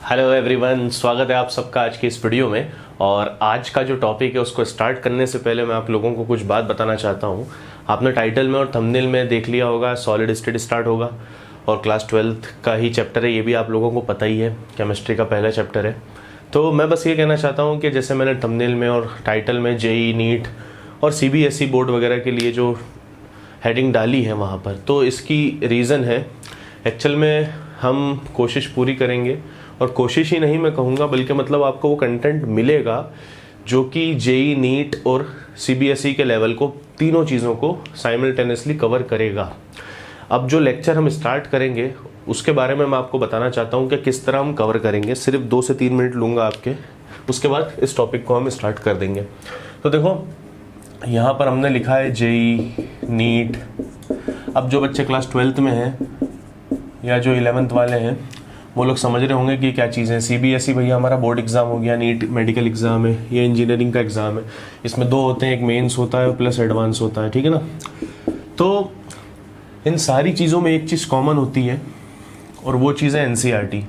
Hello everyone, स्वागत है आप सबका आज की इस वीडियो में। और आज का जो टॉपिक है उसको स्टार्ट करने से पहले मैं आप लोगों को कुछ बात बताना चाहता हूँ। आपने टाइटल में और थंबनेल में देख लिया होगा, सॉलिड स्टेट स्टार्ट होगा और क्लास 12th का ही चैप्टर है, ये भी आप लोगों को पता ही है, केमिस्ट्री का पहला चैप्टर है। तो मैं बस ये कहना चाहता हूँ कि जैसे मैंने थंबनेल में और टाइटल में जेई, नीट और CBSE बोर्ड वगैरह के लिए जो हेडिंग डाली है वहाँ पर, तो इसकी रीज़न है एक्चुअल में हम कोशिश पूरी करेंगे, और कोशिश ही नहीं मैं कहूँगा बल्कि मतलब आपको वो कंटेंट मिलेगा जो कि जेई, नीट और CBSE के लेवल को, तीनों चीज़ों को साइमल्टेनियसली कवर करेगा। अब जो लेक्चर हम स्टार्ट करेंगे उसके बारे में मैं आपको बताना चाहता हूँ कि किस तरह हम कवर करेंगे। सिर्फ 2 से 3 मिनट लूँगा आपके, उसके बाद इस टॉपिक को हम स्टार्ट कर देंगे। तो देखो यहाँ पर हमने लिखा है जेई, नीट। अब जो बच्चे क्लास 12th में हैं या जो 11th वाले हैं वो लोग समझ रहे होंगे कि क्या चीज़ है। CBSE भैया हमारा बोर्ड एग्ज़ाम हो गया, नीट मेडिकल एग्ज़ाम है, ये इंजीनियरिंग का एग्ज़ाम है। इसमें 2 होते हैं, एक मेंस होता है प्लस एडवांस होता है, ठीक है ना। तो इन सारी चीज़ों में एक चीज़ कॉमन होती है और वो चीज़ है NCERT।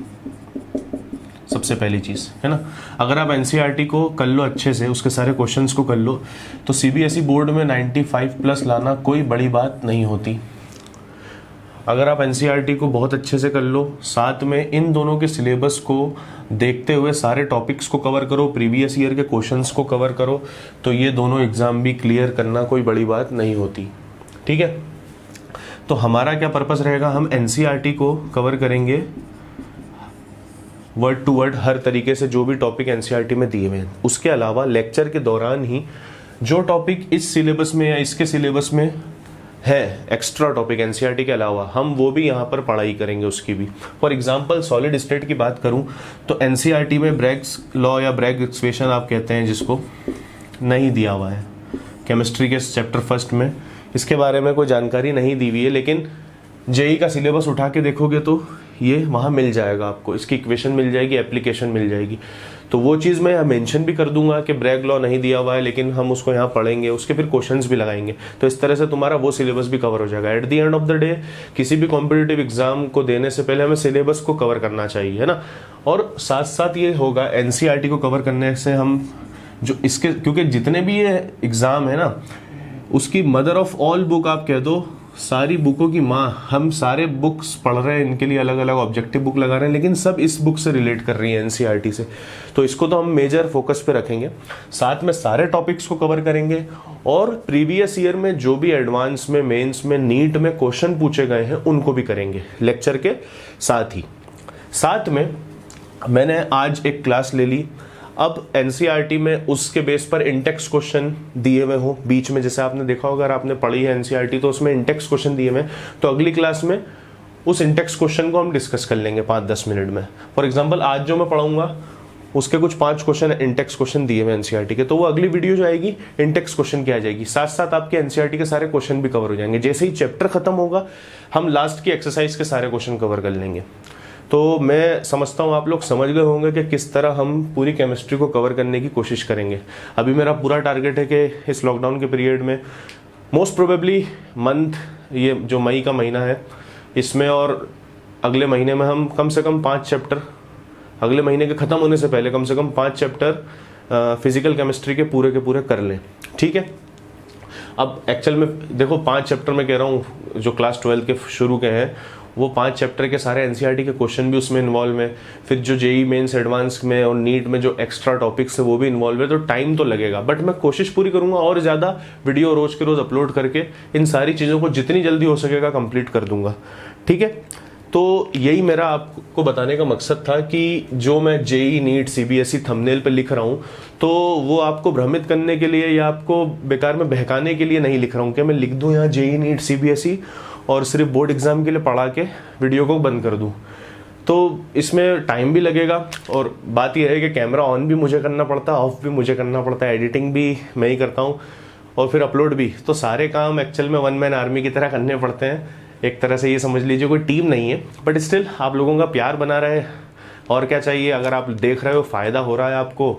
सबसे पहली चीज़ है ना, अगर आप NCERT को कर लो अच्छे से, उसके सारे क्वेश्चंस को कर लो, तो CBSE बोर्ड में 95 प्लस लाना कोई बड़ी बात नहीं होती। अगर आप NCERT को बहुत अच्छे से कर लो, साथ में इन दोनों के सिलेबस को देखते हुए सारे टॉपिक्स को कवर करो, प्रीवियस ईयर के क्वेश्चंस को कवर करो, तो ये दोनों एग्ज़ाम भी क्लियर करना कोई बड़ी बात नहीं होती, ठीक है। तो हमारा क्या पर्पस रहेगा, हम NCERT को कवर करेंगे वर्ड टू वर्ड, हर तरीके से जो भी टॉपिक NCERT में दिए हुए हैं। उसके अलावा लेक्चर के दौरान ही जो टॉपिक इस सिलेबस में या इसके सिलेबस में है, एक्स्ट्रा टॉपिक NCERT के अलावा, हम वो भी यहाँ पर पढ़ाई करेंगे उसकी भी। फॉर एग्जांपल सॉलिड स्टेट की बात करूँ तो NCERT में ब्रैग्स लॉ या ब्रैग इक्वेशन आप कहते हैं जिसको, नहीं दिया हुआ है केमिस्ट्री के चैप्टर 1 में, इसके बारे में कोई जानकारी नहीं दी हुई है। लेकिन जेई का सिलेबस उठा के देखोगे तो ये वहाँ मिल जाएगा आपको, इसकी इक्वेशन मिल जाएगी, एप्लीकेशन मिल जाएगी। तो वो चीज़ मैं मेंशन भी कर दूंगा कि ब्रैग लॉ नहीं दिया हुआ है लेकिन हम उसको यहाँ पढ़ेंगे, उसके फिर क्वेश्चंस भी लगाएंगे। तो इस तरह से तुम्हारा वो सिलेबस भी कवर हो जाएगा। At the end of the day किसी भी कॉम्पिटिटिव एग्जाम को देने से पहले हमें सिलेबस को कवर करना चाहिए, है ना। और साथ साथ ये होगा, NCERT को कवर करने से हम जो इसके, क्योंकि जितने भी ये एग्ज़ाम है ना, उसकी मदर ऑफ ऑल बुक आप कह दो, सारी बुकों की माँ, हम सारे बुक्स पढ़ रहे हैं, इनके लिए अलग अलग ऑब्जेक्टिव बुक लगा रहे हैं, लेकिन सब इस बुक से रिलेट कर रही है NCERT से। तो इसको तो हम मेजर फोकस पे रखेंगे, साथ में सारे टॉपिक्स को कवर करेंगे और प्रीवियस ईयर में जो भी एडवांस में, मेंस में, नीट में क्वेश्चन पूछे गए हैं उनको भी करेंगे लेक्चर के साथ ही। साथ में मैंने आज एक क्लास ले ली। अब NCERT में उसके बेस पर इंटेक्स क्वेश्चन दिए हुए हो बीच में, जैसे आपने देखा होगा, अगर आपने पढ़ी है NCERT तो उसमें इंटेक्स क्वेश्चन दिए हुए, तो अगली क्लास में उस इंटेक्स क्वेश्चन को हम डिस्कस कर लेंगे 5-10 मिनट में। फॉर एग्जांपल आज जो मैं पढ़ाऊंगा उसके कुछ 5 क्वेश्चन इंटेक्स क्वेश्चन दिए हुए NCERT के, तो वो अगली वीडियो जो आएगी इंटेक्स क्वेश्चन की आ जाएगी। साथ साथ आपके NCERT के सारे क्वेश्चन भी कवर हो जाएंगे। जैसे ही चैप्टर खत्म होगा हम लास्ट की एक्सरसाइज के सारे क्वेश्चन कवर कर लेंगे। तो मैं समझता हूँ आप लोग समझ गए होंगे कि किस तरह हम पूरी केमिस्ट्री को कवर करने की कोशिश करेंगे। अभी मेरा पूरा टारगेट है कि इस लॉकडाउन के पीरियड में मोस्ट प्रोबेबली मंथ, ये जो मई का महीना है, इसमें और अगले महीने में हम कम से कम 5 चैप्टर, अगले महीने के ख़त्म होने से पहले कम से कम 5 चैप्टर फिजिकल केमिस्ट्री के पूरे कर लें, ठीक है। अब एक्चुअल में देखो 5 चैप्टर मैं कह रहा हूँ जो क्लास 12 के शुरू के हैं, वो 5 चैप्टर के सारे NCERT के क्वेश्चन भी उसमें इन्वॉल्व है। फिर जो जेई मेंस, एडवांस में और नीट में जो एक्स्ट्रा टॉपिक्स है वो भी इन्वॉल्व है। तो टाइम तो लगेगा, बट मैं कोशिश पूरी करूंगा और ज़्यादा वीडियो रोज के रोज अपलोड करके इन सारी चीज़ों को जितनी जल्दी हो सकेगा कंप्लीट कर दूंगा, ठीक है। तो यही मेरा आपको बताने का मकसद था कि जो मैं जेई, नीट, CBSE थंबनेल पे लिख रहा हूँ तो वो आपको भ्रमित करने के लिए या आपको बेकार में बहकाने के लिए नहीं लिख रहा हूँ कि मैं लिख दूँ यहाँ जेई, नीट, CBSE और सिर्फ बोर्ड एग्जाम के लिए पढ़ा के वीडियो को बंद कर दूं। तो इसमें टाइम भी लगेगा और बात यह है कि कैमरा ऑन भी मुझे करना पड़ता है, ऑफ भी मुझे करना पड़ता है, एडिटिंग भी मैं ही करता हूं और फिर अपलोड भी। तो सारे काम एक्चुअल में 1 मैन आर्मी की तरह करने पड़ते हैं। एक तरह से ये समझ लीजिए कोई टीम नहीं है, बट स्टिल आप लोगों का प्यार बना रहे और क्या चाहिए। अगर आप देख रहे हो फ़ायदा हो रहा है आपको,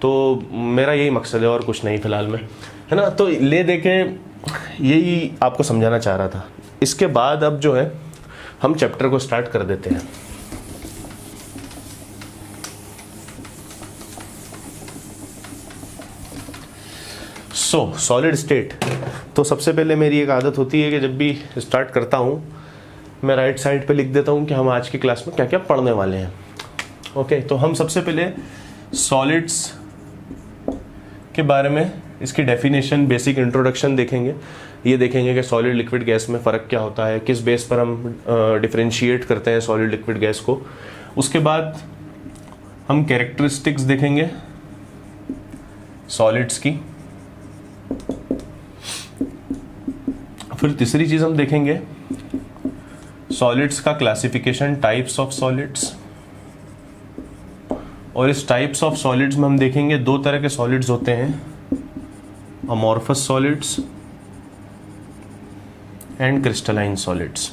तो मेरा यही मकसद है और कुछ नहीं फिलहाल में, है ना। तो ले देखे यही आपको समझाना चाह रहा था। इसके बाद अब जो है हम चैप्टर को स्टार्ट कर देते हैं। Solid state. तो सबसे पहले मेरी एक आदत होती है कि जब भी स्टार्ट करता हूँ मैं राइट साइड पे लिख देता हूँ कि हम आज की क्लास में क्या क्या पढ़ने वाले हैं। ओके, तो हम सबसे पहले सॉलिड्स के बारे में इसकी डेफिनेशन, बेसिक इंट्रोडक्शन देखेंगे। ये देखेंगे कि सॉलिड लिक्विड गैस में फ़र्क क्या होता है, किस बेस पर हम डिफरेंशिएट करते हैं सॉलिड लिक्विड गैस को। उसके बाद हम कैरेक्टरिस्टिक्स देखेंगे सॉलिड्स की। फिर तीसरी चीज़ हम देखेंगे सॉलिड्स का क्लासिफिकेशन, टाइप्स ऑफ सॉलिड्स। और इस टाइप्स ऑफ सॉलिड्स में हम देखेंगे दो तरह के सॉलिड्स होते हैं, amorphous solids and crystalline solids.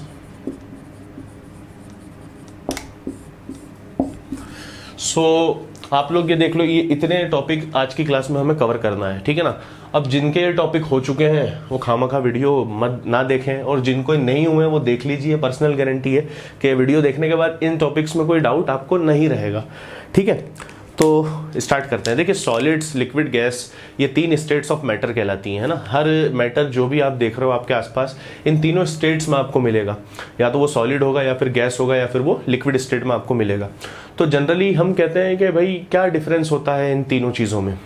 आप लोग ये देख लो, ये इतने टॉपिक आज की क्लास में हमें कवर करना है, ठीक है ना। अब जिनके ये टॉपिक हो चुके हैं वो खामखा वीडियो मत ना देखें, और जिनको नहीं हुए वो देख लीजिए। पर्सनल गारंटी है कि वीडियो देखने के बाद इन टॉपिक्स में कोई डाउट आपको नहीं रहेगा, ठीक है। तो स्टार्ट करते हैं। देखिए, सॉलिड्स, लिक्विड, गैस, ये तीन स्टेट्स ऑफ मैटर कहलाती हैं, है ना। हर मैटर जो भी आप देख रहे हो आपके आसपास, इन तीनों स्टेट्स में आपको मिलेगा। या तो वो सॉलिड होगा, या फिर गैस होगा, या फिर वो लिक्विड स्टेट में आपको मिलेगा। तो जनरली हम कहते हैं कि भाई क्या डिफरेंस होता है इन तीनों चीज़ों में।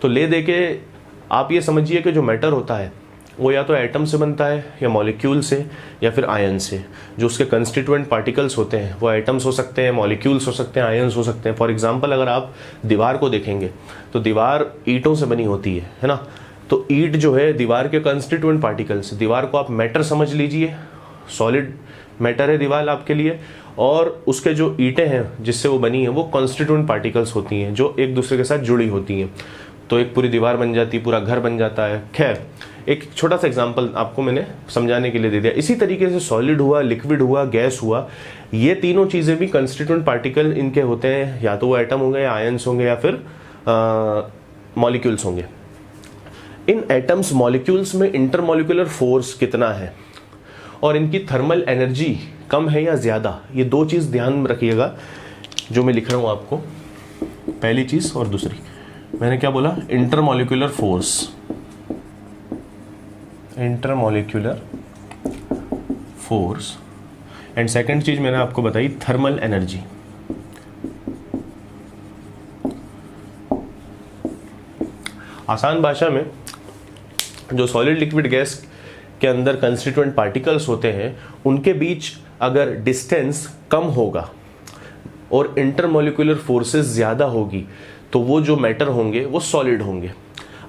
तो ले दे के आप ये समझिए कि जो मैटर होता है वो या तो एटम से बनता है, या मॉलिक्यूल से, या फिर आयन से। जो उसके कंस्टिट्यूएंट पार्टिकल्स होते हैं वो एटम्स हो सकते हैं, मॉलिक्यूल्स हो सकते हैं, आयन्स हो सकते हैं। फॉर एग्जांपल, अगर आप दीवार को देखेंगे तो दीवार ईंटों से बनी होती है ना। तो ईंट जो है दीवार के कंस्टिट्यूएंट पार्टिकल्स। दीवार को आप मैटर समझ लीजिए, सॉलिड मैटर है दीवार आपके लिए, और उसके जो ईंटें हैं जिससे वो बनी है वो कंस्टिट्यूएंट पार्टिकल्स होती हैं जो एक दूसरे के साथ जुड़ी होती हैं। तो एक पूरी दीवार बन जाती है, पूरा घर बन जाता है। खैर, एक छोटा सा एग्जांपल आपको मैंने समझाने के लिए दे दिया। इसी तरीके से सॉलिड हुआ, लिक्विड हुआ, गैस हुआ, ये तीनों चीज़ें भी कंस्टिट्यूएंट पार्टिकल इनके होते हैं। या तो वो एटम होंगे, या आयन्स होंगे, या फिर मॉलिक्यूल्स होंगे। इन एटम्स, मॉलिक्यूल्स में इंटरमॉलिक्यूलर फोर्स कितना है और इनकी थर्मल एनर्जी कम है या ज़्यादा, ये दो चीज़ ध्यान में रखिएगा जो मैं लिख रहा हूँ आपको। पहली चीज़ और दूसरी, मैंने क्या बोला, intermolecular force, intermolecular force. And second चीज मैंने आपको बताई थर्मल एनर्जी। आसान भाषा में जो सॉलिड लिक्विड गैस के अंदर कंस्टिट्यूएंट पार्टिकल्स होते हैं उनके बीच अगर डिस्टेंस कम होगा और इंटरमॉलिक्यूलर फोर्सेस ज़्यादा होगी तो वो जो मैटर होंगे वो सॉलिड होंगे।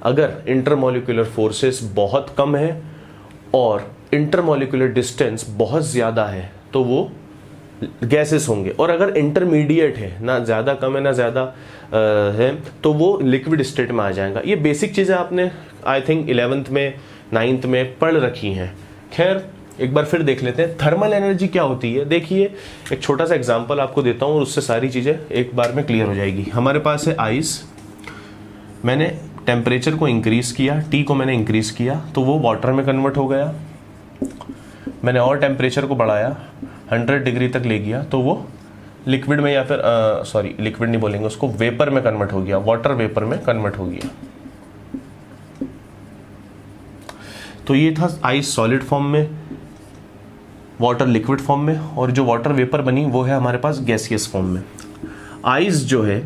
अगर इंटरमॉलिक्यूलर फोर्सेस बहुत कम है और इंटरमॉलिक्यूलर डिस्टेंस बहुत ज़्यादा है तो वो गैसेस होंगे। और अगर इंटरमीडिएट है, ना ज़्यादा कम है ना ज़्यादा है, तो वो लिक्विड स्टेट में आ जाएगा। ये बेसिक चीज़ें आपने आई थिंक 11th में 9th में पढ़ रखी हैं। खैर, एक बार फिर देख लेते हैं थर्मल एनर्जी क्या होती है। देखिए, एक छोटा सा एग्जांपल आपको देता हूँ और उससे सारी चीज़ें एक बार में क्लियर हो जाएगी। हमारे पास है आइस, मैंने टेम्परेचर को इंक्रीज़ किया, टी को मैंने इंक्रीज़ किया तो वो वाटर में कन्वर्ट हो गया। मैंने और टेम्परेचर को बढ़ाया, 100 डिग्री तक ले गया तो वो लिक्विड में, या फिर सॉरी लिक्विड नहीं बोलेंगे उसको, वेपर में कन्वर्ट हो गया, वाटर वेपर में कन्वर्ट हो गया। तो ये था आइस सॉलिड फॉर्म में, वाटर लिक्विड फॉर्म में, और जो वाटर वेपर बनी वो है हमारे पास गैसियस फॉर्म में। आइस जो है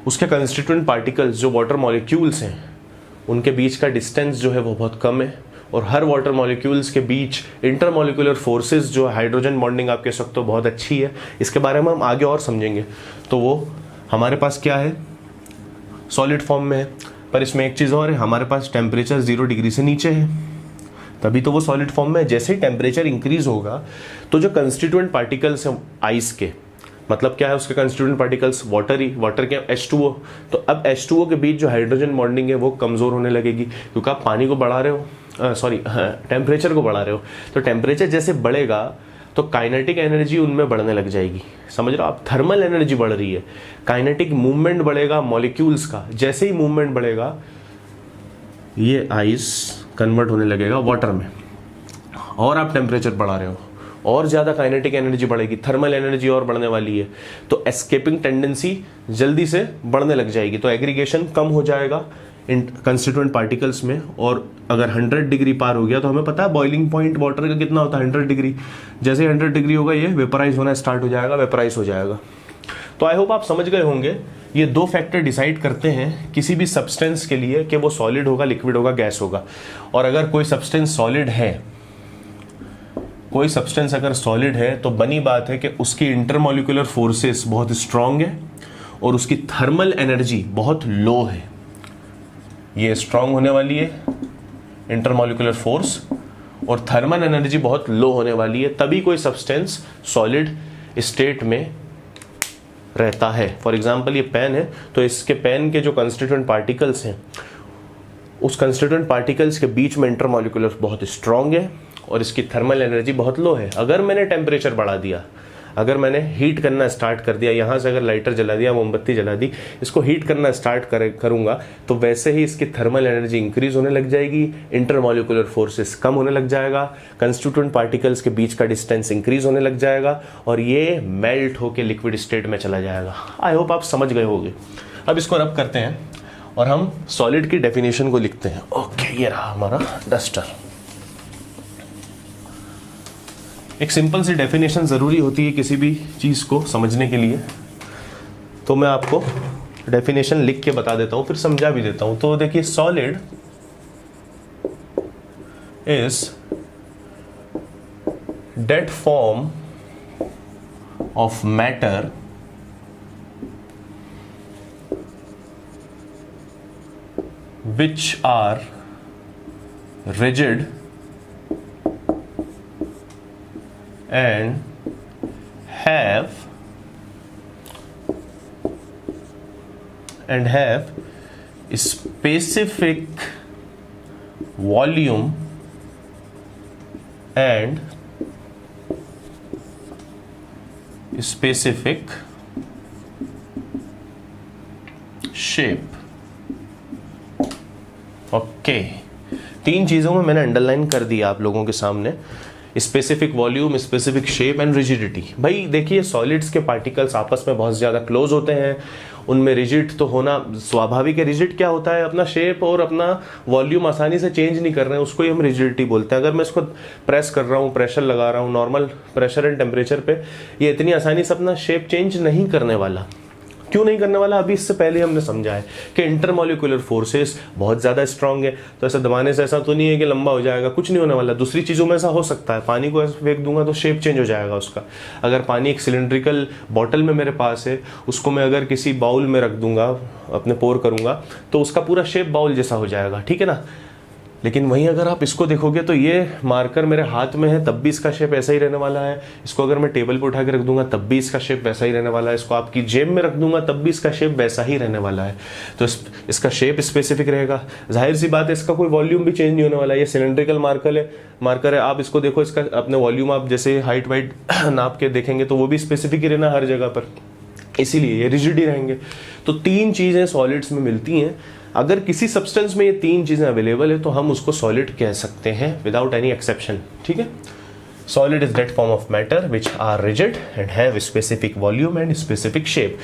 उसके कंस्टिट्यूएंट पार्टिकल्स जो वाटर मॉलिक्यूल्स हैं उनके बीच का डिस्टेंस जो है वो बहुत कम है, और हर वाटर मॉलिक्यूल्स के बीच इंटरमॉलिक्यूलर फोर्सेस जो हाइड्रोजन बॉन्डिंग आप कह सकते हो बहुत अच्छी है। इसके बारे में हम आगे और समझेंगे। तो वो हमारे पास क्या है, सॉलिड फॉर्म में है। पर इसमें एक चीज़ और है, हमारे पास टेम्परेचर 0 डिग्री से नीचे है, तभी तो वो सॉलिड फॉर्म में है। जैसे ही टेम्परेचर इंक्रीज होगा तो जो कंस्टिट्यूएंट पार्टिकल्स हैं आइस के, मतलब क्या है उसके कंस्टिट्यूएंट पार्टिकल्स, वाटर के H2O, तो अब H2O के बीच जो हाइड्रोजन बॉन्डिंग है वो कमज़ोर होने लगेगी, क्योंकि आप पानी को बढ़ा रहे हो, टेम्परेचर को बढ़ा रहे हो। तो टेम्परेचर जैसे बढ़ेगा तो काइनेटिक एनर्जी उनमें बढ़ने लग जाएगी। समझ रहे हो आप, थर्मल एनर्जी बढ़ रही है, काइनेटिक मूवमेंट बढ़ेगा मॉलिक्यूल्स का। जैसे ही मूवमेंट बढ़ेगा ये आइस कन्वर्ट होने लगेगा वाटर में, और आप टेम्परेचर बढ़ा रहे हो और ज़्यादा काइनेटिक एनर्जी बढ़ेगी, थर्मल एनर्जी और बढ़ने वाली है, तो एस्केपिंग टेंडेंसी जल्दी से बढ़ने लग जाएगी, तो एग्रीगेशन कम हो जाएगा, कंस्टिट्यूएंट पार्टिकल्स में, और अगर 100 डिग्री पार हो गया तो हमें पता है बॉइलिंग पॉइंट वाटर का कितना होता है, 100 डिग्री। जैसे 100 डिग्री होगा ये वेपराइज होना स्टार्ट हो जाएगा, वेपराइज हो जाएगा। तो आई होप आप समझ गए होंगे, ये दो फैक्टर डिसाइड करते हैं किसी भी सब्सटेंस के लिए कि वो सॉलिड होगा, लिक्विड होगा, गैस होगा। और अगर कोई सब्सटेंस सॉलिड है, कोई सब्सटेंस अगर सॉलिड है तो बनी बात है कि उसकी इंटरमॉलिक्यूलर फोर्सेस बहुत स्ट्रांग है और उसकी थर्मल एनर्जी बहुत लो है। ये स्ट्रांग होने वाली है इंटरमॉलिक्यूलर फोर्स, और थर्मल एनर्जी बहुत लो होने वाली है, तभी कोई सब्सटेंस सॉलिड स्टेट में रहता है। फॉर एग्जाम्पल ये पेन है, तो इसके पेन के जो कंस्टिट्यूएंट पार्टिकल्स हैं, उस कंस्टिट्यूएंट पार्टिकल्स के बीच में इंटरमॉलिक्यूलर बहुत स्ट्रांग है और इसकी थर्मल एनर्जी बहुत लो है। अगर मैंने टेम्परेचर बढ़ा दिया, अगर मैंने हीट करना स्टार्ट कर दिया, यहाँ से अगर लाइटर जला दिया, मोमबत्ती जला दी, इसको हीट करना स्टार्ट करूंगा तो वैसे ही इसकी थर्मल एनर्जी इंक्रीज होने लग जाएगी, इंटरमॉलिक्यूलर फोर्सेस कम होने लग जाएगा, कंस्टिट्यूएंट पार्टिकल्स के बीच का डिस्टेंस इंक्रीज होने लग जाएगा और ये मेल्ट होकर लिक्विड स्टेट में चला जाएगा। आई होप आप समझ गए होंगे। अब इसको रब करते हैं और हम सॉलिड की डेफिनेशन को लिखते हैं। ओके, ये रहा हमारा डस्टर। एक सिंपल सी डेफिनेशन ज़रूरी होती है किसी भी चीज़ को समझने के लिए, तो मैं आपको डेफिनेशन लिख के बता देता हूँ, फिर समझा भी देता हूँ। तो देखिए, solid is dead form of matter which are rigid and have specific volume and specific shape। Okay, तीन चीज़ों में मैंने अंडरलाइन कर दिया आप लोगों के सामने, specific volume, specific shape and rigidity. भाई देखिए, सॉलिड्स के पार्टिकल्स आपस में बहुत ज़्यादा क्लोज होते हैं, उनमें रिजिड तो होना स्वाभाविक है। रिजिड क्या होता है? अपना शेप और अपना वॉल्यूम आसानी से चेंज नहीं कर रहे हैं, उसको ही हम रिजिडिटी बोलते हैं। अगर मैं इसको प्रेस कर रहा हूँ, प्रेशर लगा रहा हूँ नॉर्मल प्रेशर एंड टेम्परेचर पे, ये इतनी आसानी से अपना शेप चेंज नहीं करने वाला। क्यों नहीं करने वाला? अभी इससे पहले हमने समझा है कि इंटरमॉलिक्यूलर फोर्सेस बहुत ज़्यादा स्ट्रांग है, तो ऐसा दबाने से ऐसा तो नहीं है कि लंबा हो जाएगा, कुछ नहीं होने वाला। दूसरी चीज़ों में ऐसा हो सकता है, पानी को ऐसे फेंक दूंगा तो शेप चेंज हो जाएगा उसका। अगर पानी एक सिलेंड्रिकल बॉटल में मेरे पास है, उसको मैं अगर किसी बाउल में रख दूंगा, अपने पोर करूंगा, तो उसका पूरा शेप बाउल जैसा हो जाएगा, ठीक है ना। लेकिन वहीं अगर आप इसको देखोगे तो ये मार्कर मेरे हाथ में है, तब भी इसका शेप ऐसा ही रहने वाला है। इसको अगर मैं टेबल पर उठा के रख दूंगा तब भी इसका शेप वैसा ही रहने वाला है। इसको आपकी जेब में रख दूंगा तब भी इसका शेप वैसा ही रहने वाला है। तो इसका शेप स्पेसिफिक रहेगा। जाहिर सी बात है, इसका कोई वॉल्यूम भी चेंज नहीं होने वाला है। ये सिलेंड्रिकल मार्कर है, आप इसको देखो, इसका अपने वॉल्यूम आप जैसे हाइट वाइट नाप के देखेंगे तो वो भी स्पेसिफिक ही रहना हर जगह पर, इसीलिए ये रिजिड ही रहेंगे। तो तीन चीज़ें सॉलिड्स में मिलती हैं। अगर किसी सब्सटेंस में ये तीन चीजें अवेलेबल है तो हम उसको सॉलिड कह सकते हैं विदाउट एनी एक्सेप्शन, ठीक है। Solid is that form of matter which are rigid and have specific volume and specific shape.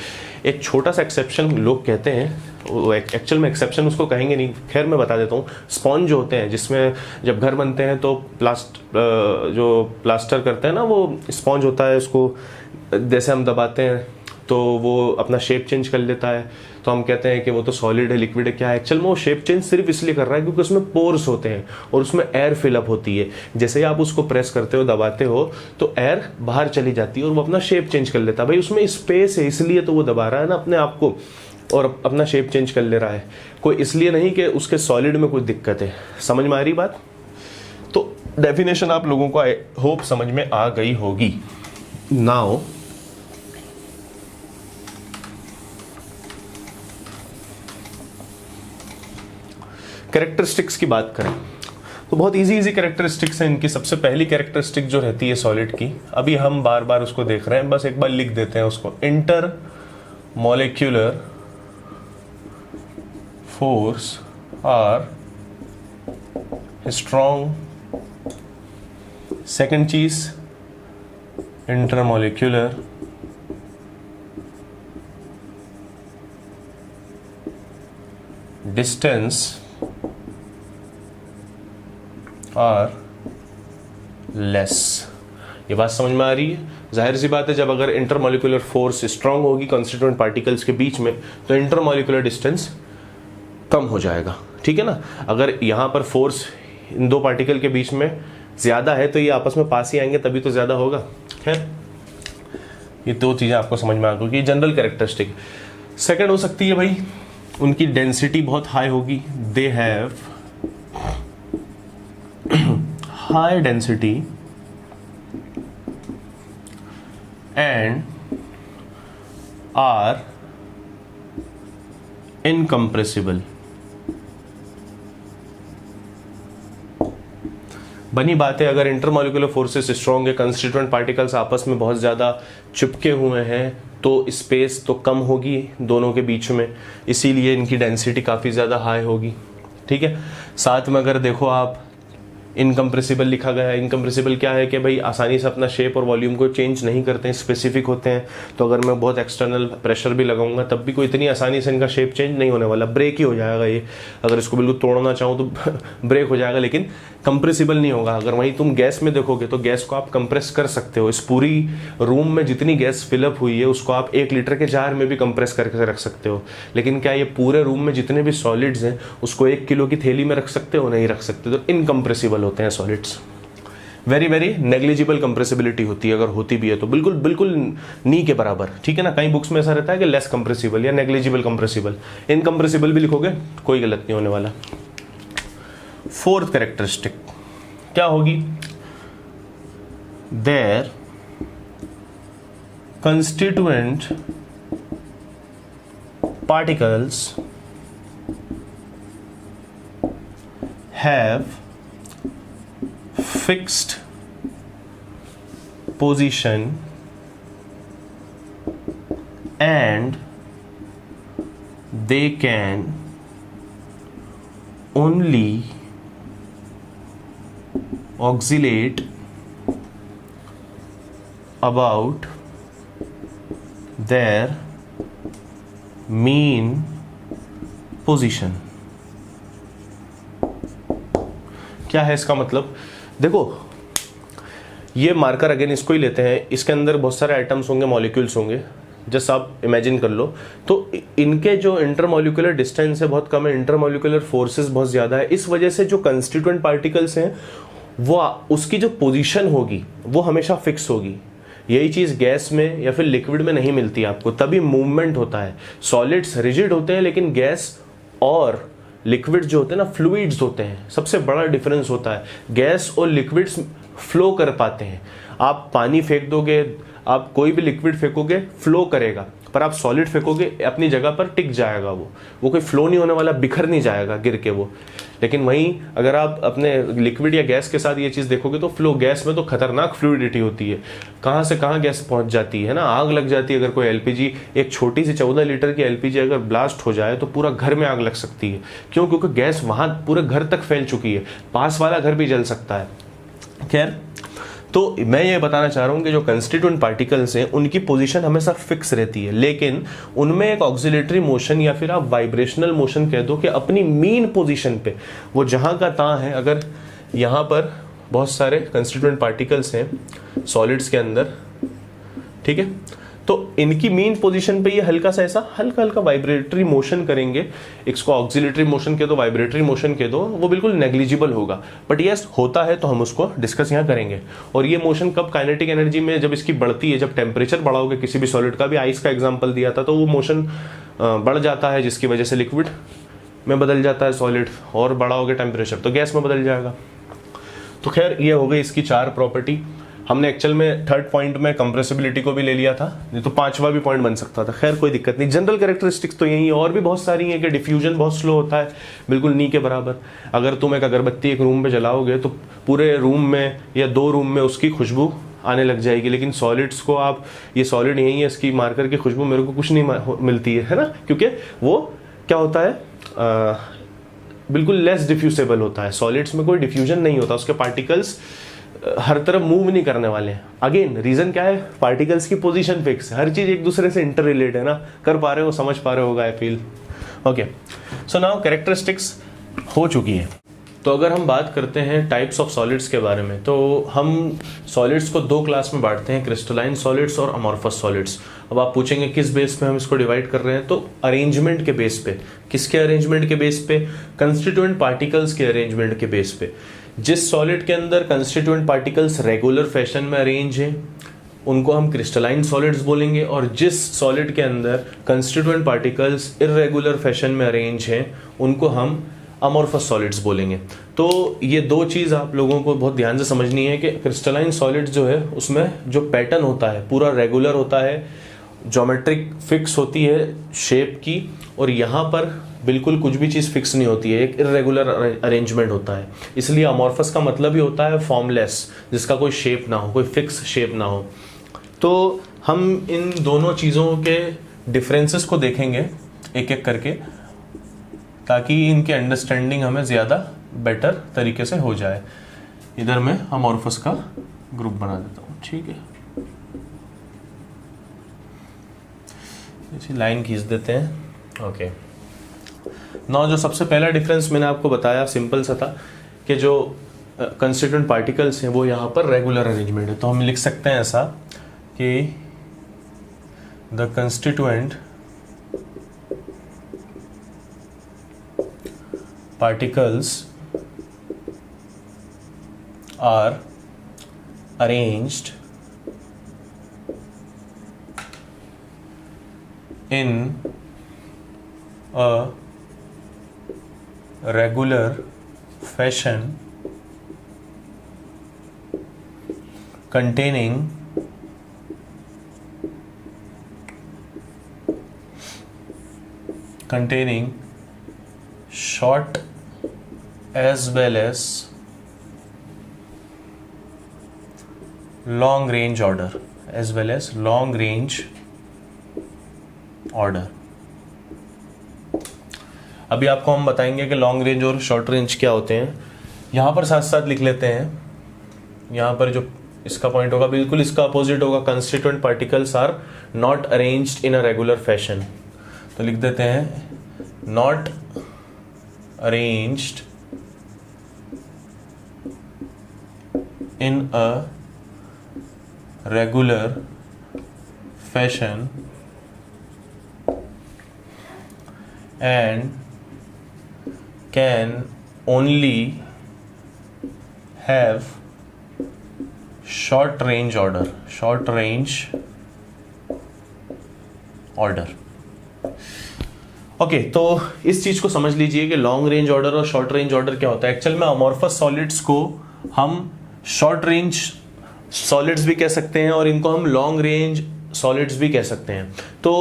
एक छोटा सा एक्सेप्शन लोग कहते हैं, वो एक्चुअल में एक्सेप्शन उसको कहेंगे नहीं, खैर मैं बता देता हूँ। स्पॉन्ज होते हैं, जिसमें जब घर बनते हैं तो जो प्लास्टर करते हैं ना, वो स्पॉन्ज होता है, उसको जैसे हम दबाते हैं तो वो अपना शेप चेंज कर लेता है, तो हम कहते हैं कि वो तो सॉलिड है, लिक्विड है। क्या है एक्चुअल में? वो शेप चेंज सिर्फ इसलिए कर रहा है क्योंकि उसमें पोर्स होते हैं और उसमें एयर फिलअप होती है। जैसे ही आप उसको प्रेस करते हो, दबाते हो, तो एयर बाहर चली जाती है और वो अपना शेप चेंज कर लेता है। भाई उसमें स्पेस है, इसलिए तो वो दबा रहा है ना अपने आप को और अपना शेप चेंज कर ले रहा है, कोई इसलिए नहीं कि उसके सॉलिड में कोई दिक्कत है। समझ में आ रही बात? तो डेफिनेशन आप लोगों को आई होप समझ में आ गई होगी। नाउ कैरेक्टरिस्टिक्स की बात करें तो बहुत इजी कैरेक्टरिस्टिक्स हैं इनकी। सबसे पहली कैरेक्टरिस्टिक जो रहती है सॉलिड की, अभी हम बार बार उसको देख रहे हैं, बस एक बार लिख देते हैं उसको। Inter molecular force are strong. Second चीज, इंटरमॉलिक्यूलर डिस्टेंस आर लेस। ये बात समझ में आ रही है? जाहिर सी बात है, जब अगर इंटरमॉलिक्यूलर फोर्स स्ट्रांग होगी कॉन्स्टिट्यूएंट पार्टिकल्स के बीच में तो इंटरमॉलिक्यूलर डिस्टेंस कम हो जाएगा, ठीक है ना। अगर यहाँ पर फोर्स इन दो पार्टिकल के बीच में ज्यादा है तो ये आपस में पास ही आएंगे, तभी तो ज्यादा होगा। खैर, ये दो चीजें आपको समझ में आ गई, जनरल कैरेक्टरिस्टिक। सेकंड हो सकती है भाई, उनकी डेंसिटी बहुत हाई होगी, they have high density and are incompressible. बनी बात है, अगर इंटरमॉलिक्यूलर फोर्सेस स्ट्रॉन्ग है, कंस्टिट्यूएंट पार्टिकल्स आपस में बहुत ज़्यादा चिपके हुए हैं, तो स्पेस तो कम होगी दोनों के बीच में, इसीलिए इनकी डेंसिटी काफ़ी ज़्यादा हाई होगी, ठीक है। साथ में अगर देखो आप, इनकम्प्रेसिबल लिखा गया है। इनकम्प्रेसिबल क्या है कि भाई आसानी से अपना शेप और वॉल्यूम को चेंज नहीं करते हैं, स्पेसिफिक होते हैं। तो अगर मैं बहुत एक्सटर्नल प्रेशर भी लगाऊंगा तब भी कोई इतनी आसानी से इनका शेप चेंज नहीं होने वाला, ब्रेक ही हो जाएगा ये। अगर इसको बिल्कुल तोड़ना चाहूँ तो ब्रेक हो जाएगा, लेकिन कंप्रेसिबल नहीं होगा। अगर वहीं तुम गैस में देखोगे तो गैस को आप कंप्रेस कर सकते हो। इस पूरी रूम में जितनी गैस फिलअप हुई है उसको आप 1 लीटर के जार में भी कंप्रेस करके रख सकते हो, लेकिन क्या ये पूरे रूम में जितने भी सॉलिड्स हैं उसको 1 किलो की थैली में रख सकते हो? नहीं रख सकते। तो इनकम्प्रेसिबल होते हैं solids. Very very negligible compressibility होती है, अगर होती भी है तो बिल्कुल बिल्कुल नी के बराबर, ठीक है ना। कई बुक्स में ऐसा रहता है कि लेस कंप्रेसिबल या नेग्लिजिबल कंप्रेसिबल। इनकम्प्रेसिबल भी लिखोगे कोई गलत नहीं होने वाला। फोर्थ कैरेक्टरिस्टिक क्या होगी? Their constituent particles have fixed position and they can only oscillate about their mean position। क्या है इसका मतलब? देखो, ये मार्कर अगेन इसको ही लेते हैं, इसके अंदर बहुत सारे आइटम्स होंगे, मॉलिक्यूल्स होंगे, जस्ट आप इमेजिन कर लो। तो इनके जो इंटरमॉलिक्यूलर डिस्टेंस है बहुत कम है, इंटरमॉलिक्यूलर फोर्सेस बहुत ज़्यादा है, इस वजह से जो कंस्टिट्यूएंट पार्टिकल्स हैं वो उसकी जो पोजीशन होगी वो हमेशा फिक्स होगी। यही चीज़ गैस में या फिर लिक्विड में नहीं मिलती आपको, तभी मूवमेंट होता है। सॉलिड्स रिजिड होते हैं, लेकिन गैस और लिक्विड जो होते हैं ना, फ्लूइड्स होते हैं। सबसे बड़ा डिफरेंस होता है, गैस और लिक्विड्स फ्लो कर पाते हैं। आप पानी फेंक दोगे, आप कोई भी लिक्विड फेंकोगे फ्लो करेगा, पर आप सॉलिड फेंकोगे अपनी जगह पर टिक जाएगा, वो कोई फ्लो नहीं होने वाला, बिखर नहीं जाएगा गिर के वो। लेकिन वहीं अगर आप अपने लिक्विड या गैस के साथ ये चीज़ देखोगे तो फ्लो, गैस में तो खतरनाक फ्लूइडिटी होती है, कहाँ से कहाँ गैस पहुँच जाती है ना, आग लग जाती है। अगर कोई एलपीजी, एक छोटी सी 14 लीटर की एलपीजी अगर ब्लास्ट हो जाए तो पूरा घर में आग लग सकती है। क्यों? क्योंकि गैस वहाँ पूरे घर तक फैल चुकी है, पास वाला घर भी जल सकता है। खैर, तो मैं ये बताना चाह रहा हूँ कि जो कंस्टिट्यूएंट पार्टिकल्स हैं उनकी पोजीशन हमेशा फिक्स रहती है, लेकिन उनमें एक ऑक्सिलेटरी मोशन या फिर आप वाइब्रेशनल मोशन कह दो कि अपनी मीन पोजीशन पे वो जहाँ का तहाँ है। अगर यहाँ पर बहुत सारे कंस्टिट्यूएंट पार्टिकल्स हैं सॉलिड्स के अंदर, ठीक है, तो इनकी मीन पोजीशन पे ये हल्का सा ऐसा हल्का हल्का वाइब्रेटरी मोशन करेंगे। इसको ऑक्सिलेटरी मोशन कह दो, वाइब्रेटरी मोशन कह दो, वो बिल्कुल नेग्लिजिबल होगा, बट यस होता है, तो हम उसको डिस्कस यहाँ करेंगे। और ये मोशन कब? काइनेटिक एनर्जी में जब इसकी बढ़ती है, जब टेम्परेचर बढ़ाओगे किसी भी सॉलिड का, भी आइस का एग्जाम्पल दिया था, तो वो मोशन बढ़ जाता है, जिसकी वजह से लिक्विड में बदल जाता है सॉलिड, और बढ़ाओगे टेम्परेचर तो गैस में बदल जाएगा। तो खैर, ये हो गई इसकी 4 प्रॉपर्टी। हमने एक्चुअल में थर्ड पॉइंट में कंप्रेसिबिलिटी को भी ले लिया था, नहीं तो 5वां भी पॉइंट बन सकता था। खैर, कोई दिक्कत नहीं। जनरल कैरेक्टरिस्टिक्स तो यही है, और भी बहुत सारी हैं कि डिफ्यूजन बहुत स्लो होता है, बिल्कुल नी के बराबर। अगर तुम एक अगरबत्ती एक रूम में जलाओगे तो पूरे रूम में या 2 रूम में उसकी खुशबू आने लग जाएगी, लेकिन सॉलिड्स को आप, ये सॉलिड यही है, इसकी मार्कर की खुशबू मेरे को कुछ नहीं मिलती है ना, क्योंकि वो क्या होता है, बिल्कुल लेस डिफ्यूसेबल होता है। सॉलिड्स में कोई डिफ्यूजन नहीं होता, उसके पार्टिकल्स हर तरफ मूव नहीं करने वाले हैं। अगेन रीजन क्या है? पार्टिकल्स की पोजीशन फिक्स, हर चीज एक दूसरे से इंटर रिलेट है ना, कर पा रहे हो, समझ पा रहे होगा, I feel. Okay, so now characteristics हो चुकी है। तो अगर हम बात करते हैं टाइप्स ऑफ सॉलिड्स के बारे में, तो हम सॉलिड्स को दो क्लास में बांटते हैं, क्रिस्टलाइन सॉलिड्स और अमॉर्फस सॉलिड्स। अब आप पूछेंगे किस बेस पे हम इसको डिवाइड कर रहे हैं, तो अरेंजमेंट के बेस पे। किसके अरेंजमेंट के बेस पे? कंस्टिट्यूएंट पार्टिकल्स के अरेंजमेंट के बेस पे। जिस सॉलिड के अंदर कंस्टिट्यूएंट पार्टिकल्स रेगुलर फैशन में अरेंज हैं उनको हम क्रिस्टलाइन सॉलिड्स बोलेंगे, और जिस सॉलिड के अंदर कंस्टिट्यूएंट पार्टिकल्स इर्रेगुलर फैशन में अरेंज हैं उनको हम अमॉर्फस सॉलिड्स बोलेंगे। तो ये दो चीज़ आप लोगों को बहुत ध्यान से समझनी है कि क्रिस्टलाइन सॉलिड्स जो है उसमें जो पैटर्न होता है पूरा रेगुलर होता है, ज्योमेट्रिक फिक्स होती है शेप की, और यहाँ पर बिल्कुल कुछ भी चीज़ फिक्स नहीं होती है, एक इर्रेगुलर अरेंजमेंट होता है। इसलिए अमॉर्फस का मतलब ही होता है फॉर्मलेस, जिसका कोई शेप ना हो, कोई फिक्स शेप ना हो। तो हम इन दोनों चीज़ों के डिफरेंसेस को देखेंगे एक एक करके, ताकि इनके अंडरस्टैंडिंग हमें ज़्यादा बेटर तरीके से हो जाए। इधर मैं अमॉर्फस का ग्रुप बना देता हूँ, ठीक है। इसी लाइन खींच देते हैं, ओके। नाउ जो सबसे पहला डिफरेंस मैंने आपको बताया सिंपल सा था कि जो कंस्टिट्यूएंट पार्टिकल्स हैं वो यहाँ पर रेगुलर अरेंजमेंट है। तो हम लिख सकते हैं ऐसा कि the constituent particles are arranged in a regular fashion containing short as well as long range order, अभी आपको हम बताएंगे कि लॉन्ग रेंज और शॉर्ट रेंज क्या होते हैं। यहाँ पर साथ साथ लिख लेते हैं, यहाँ पर जो इसका पॉइंट होगा बिल्कुल इसका अपोजिट होगा, constituent particles are not arranged in a regular fashion. तो लिख देते हैं not arranged in a regular fashion and can only have short range order okay तो इस चीज को समझ लीजिए कि लॉन्ग रेंज ऑर्डर और शॉर्ट रेंज ऑर्डर क्या होता है। एक्चुअल में अमॉर्फस सॉलिड्स को हम शॉर्ट रेंज सॉलिड्स भी कह सकते हैं और इनको हम लॉन्ग रेंज सॉलिड्स भी कह सकते हैं। तो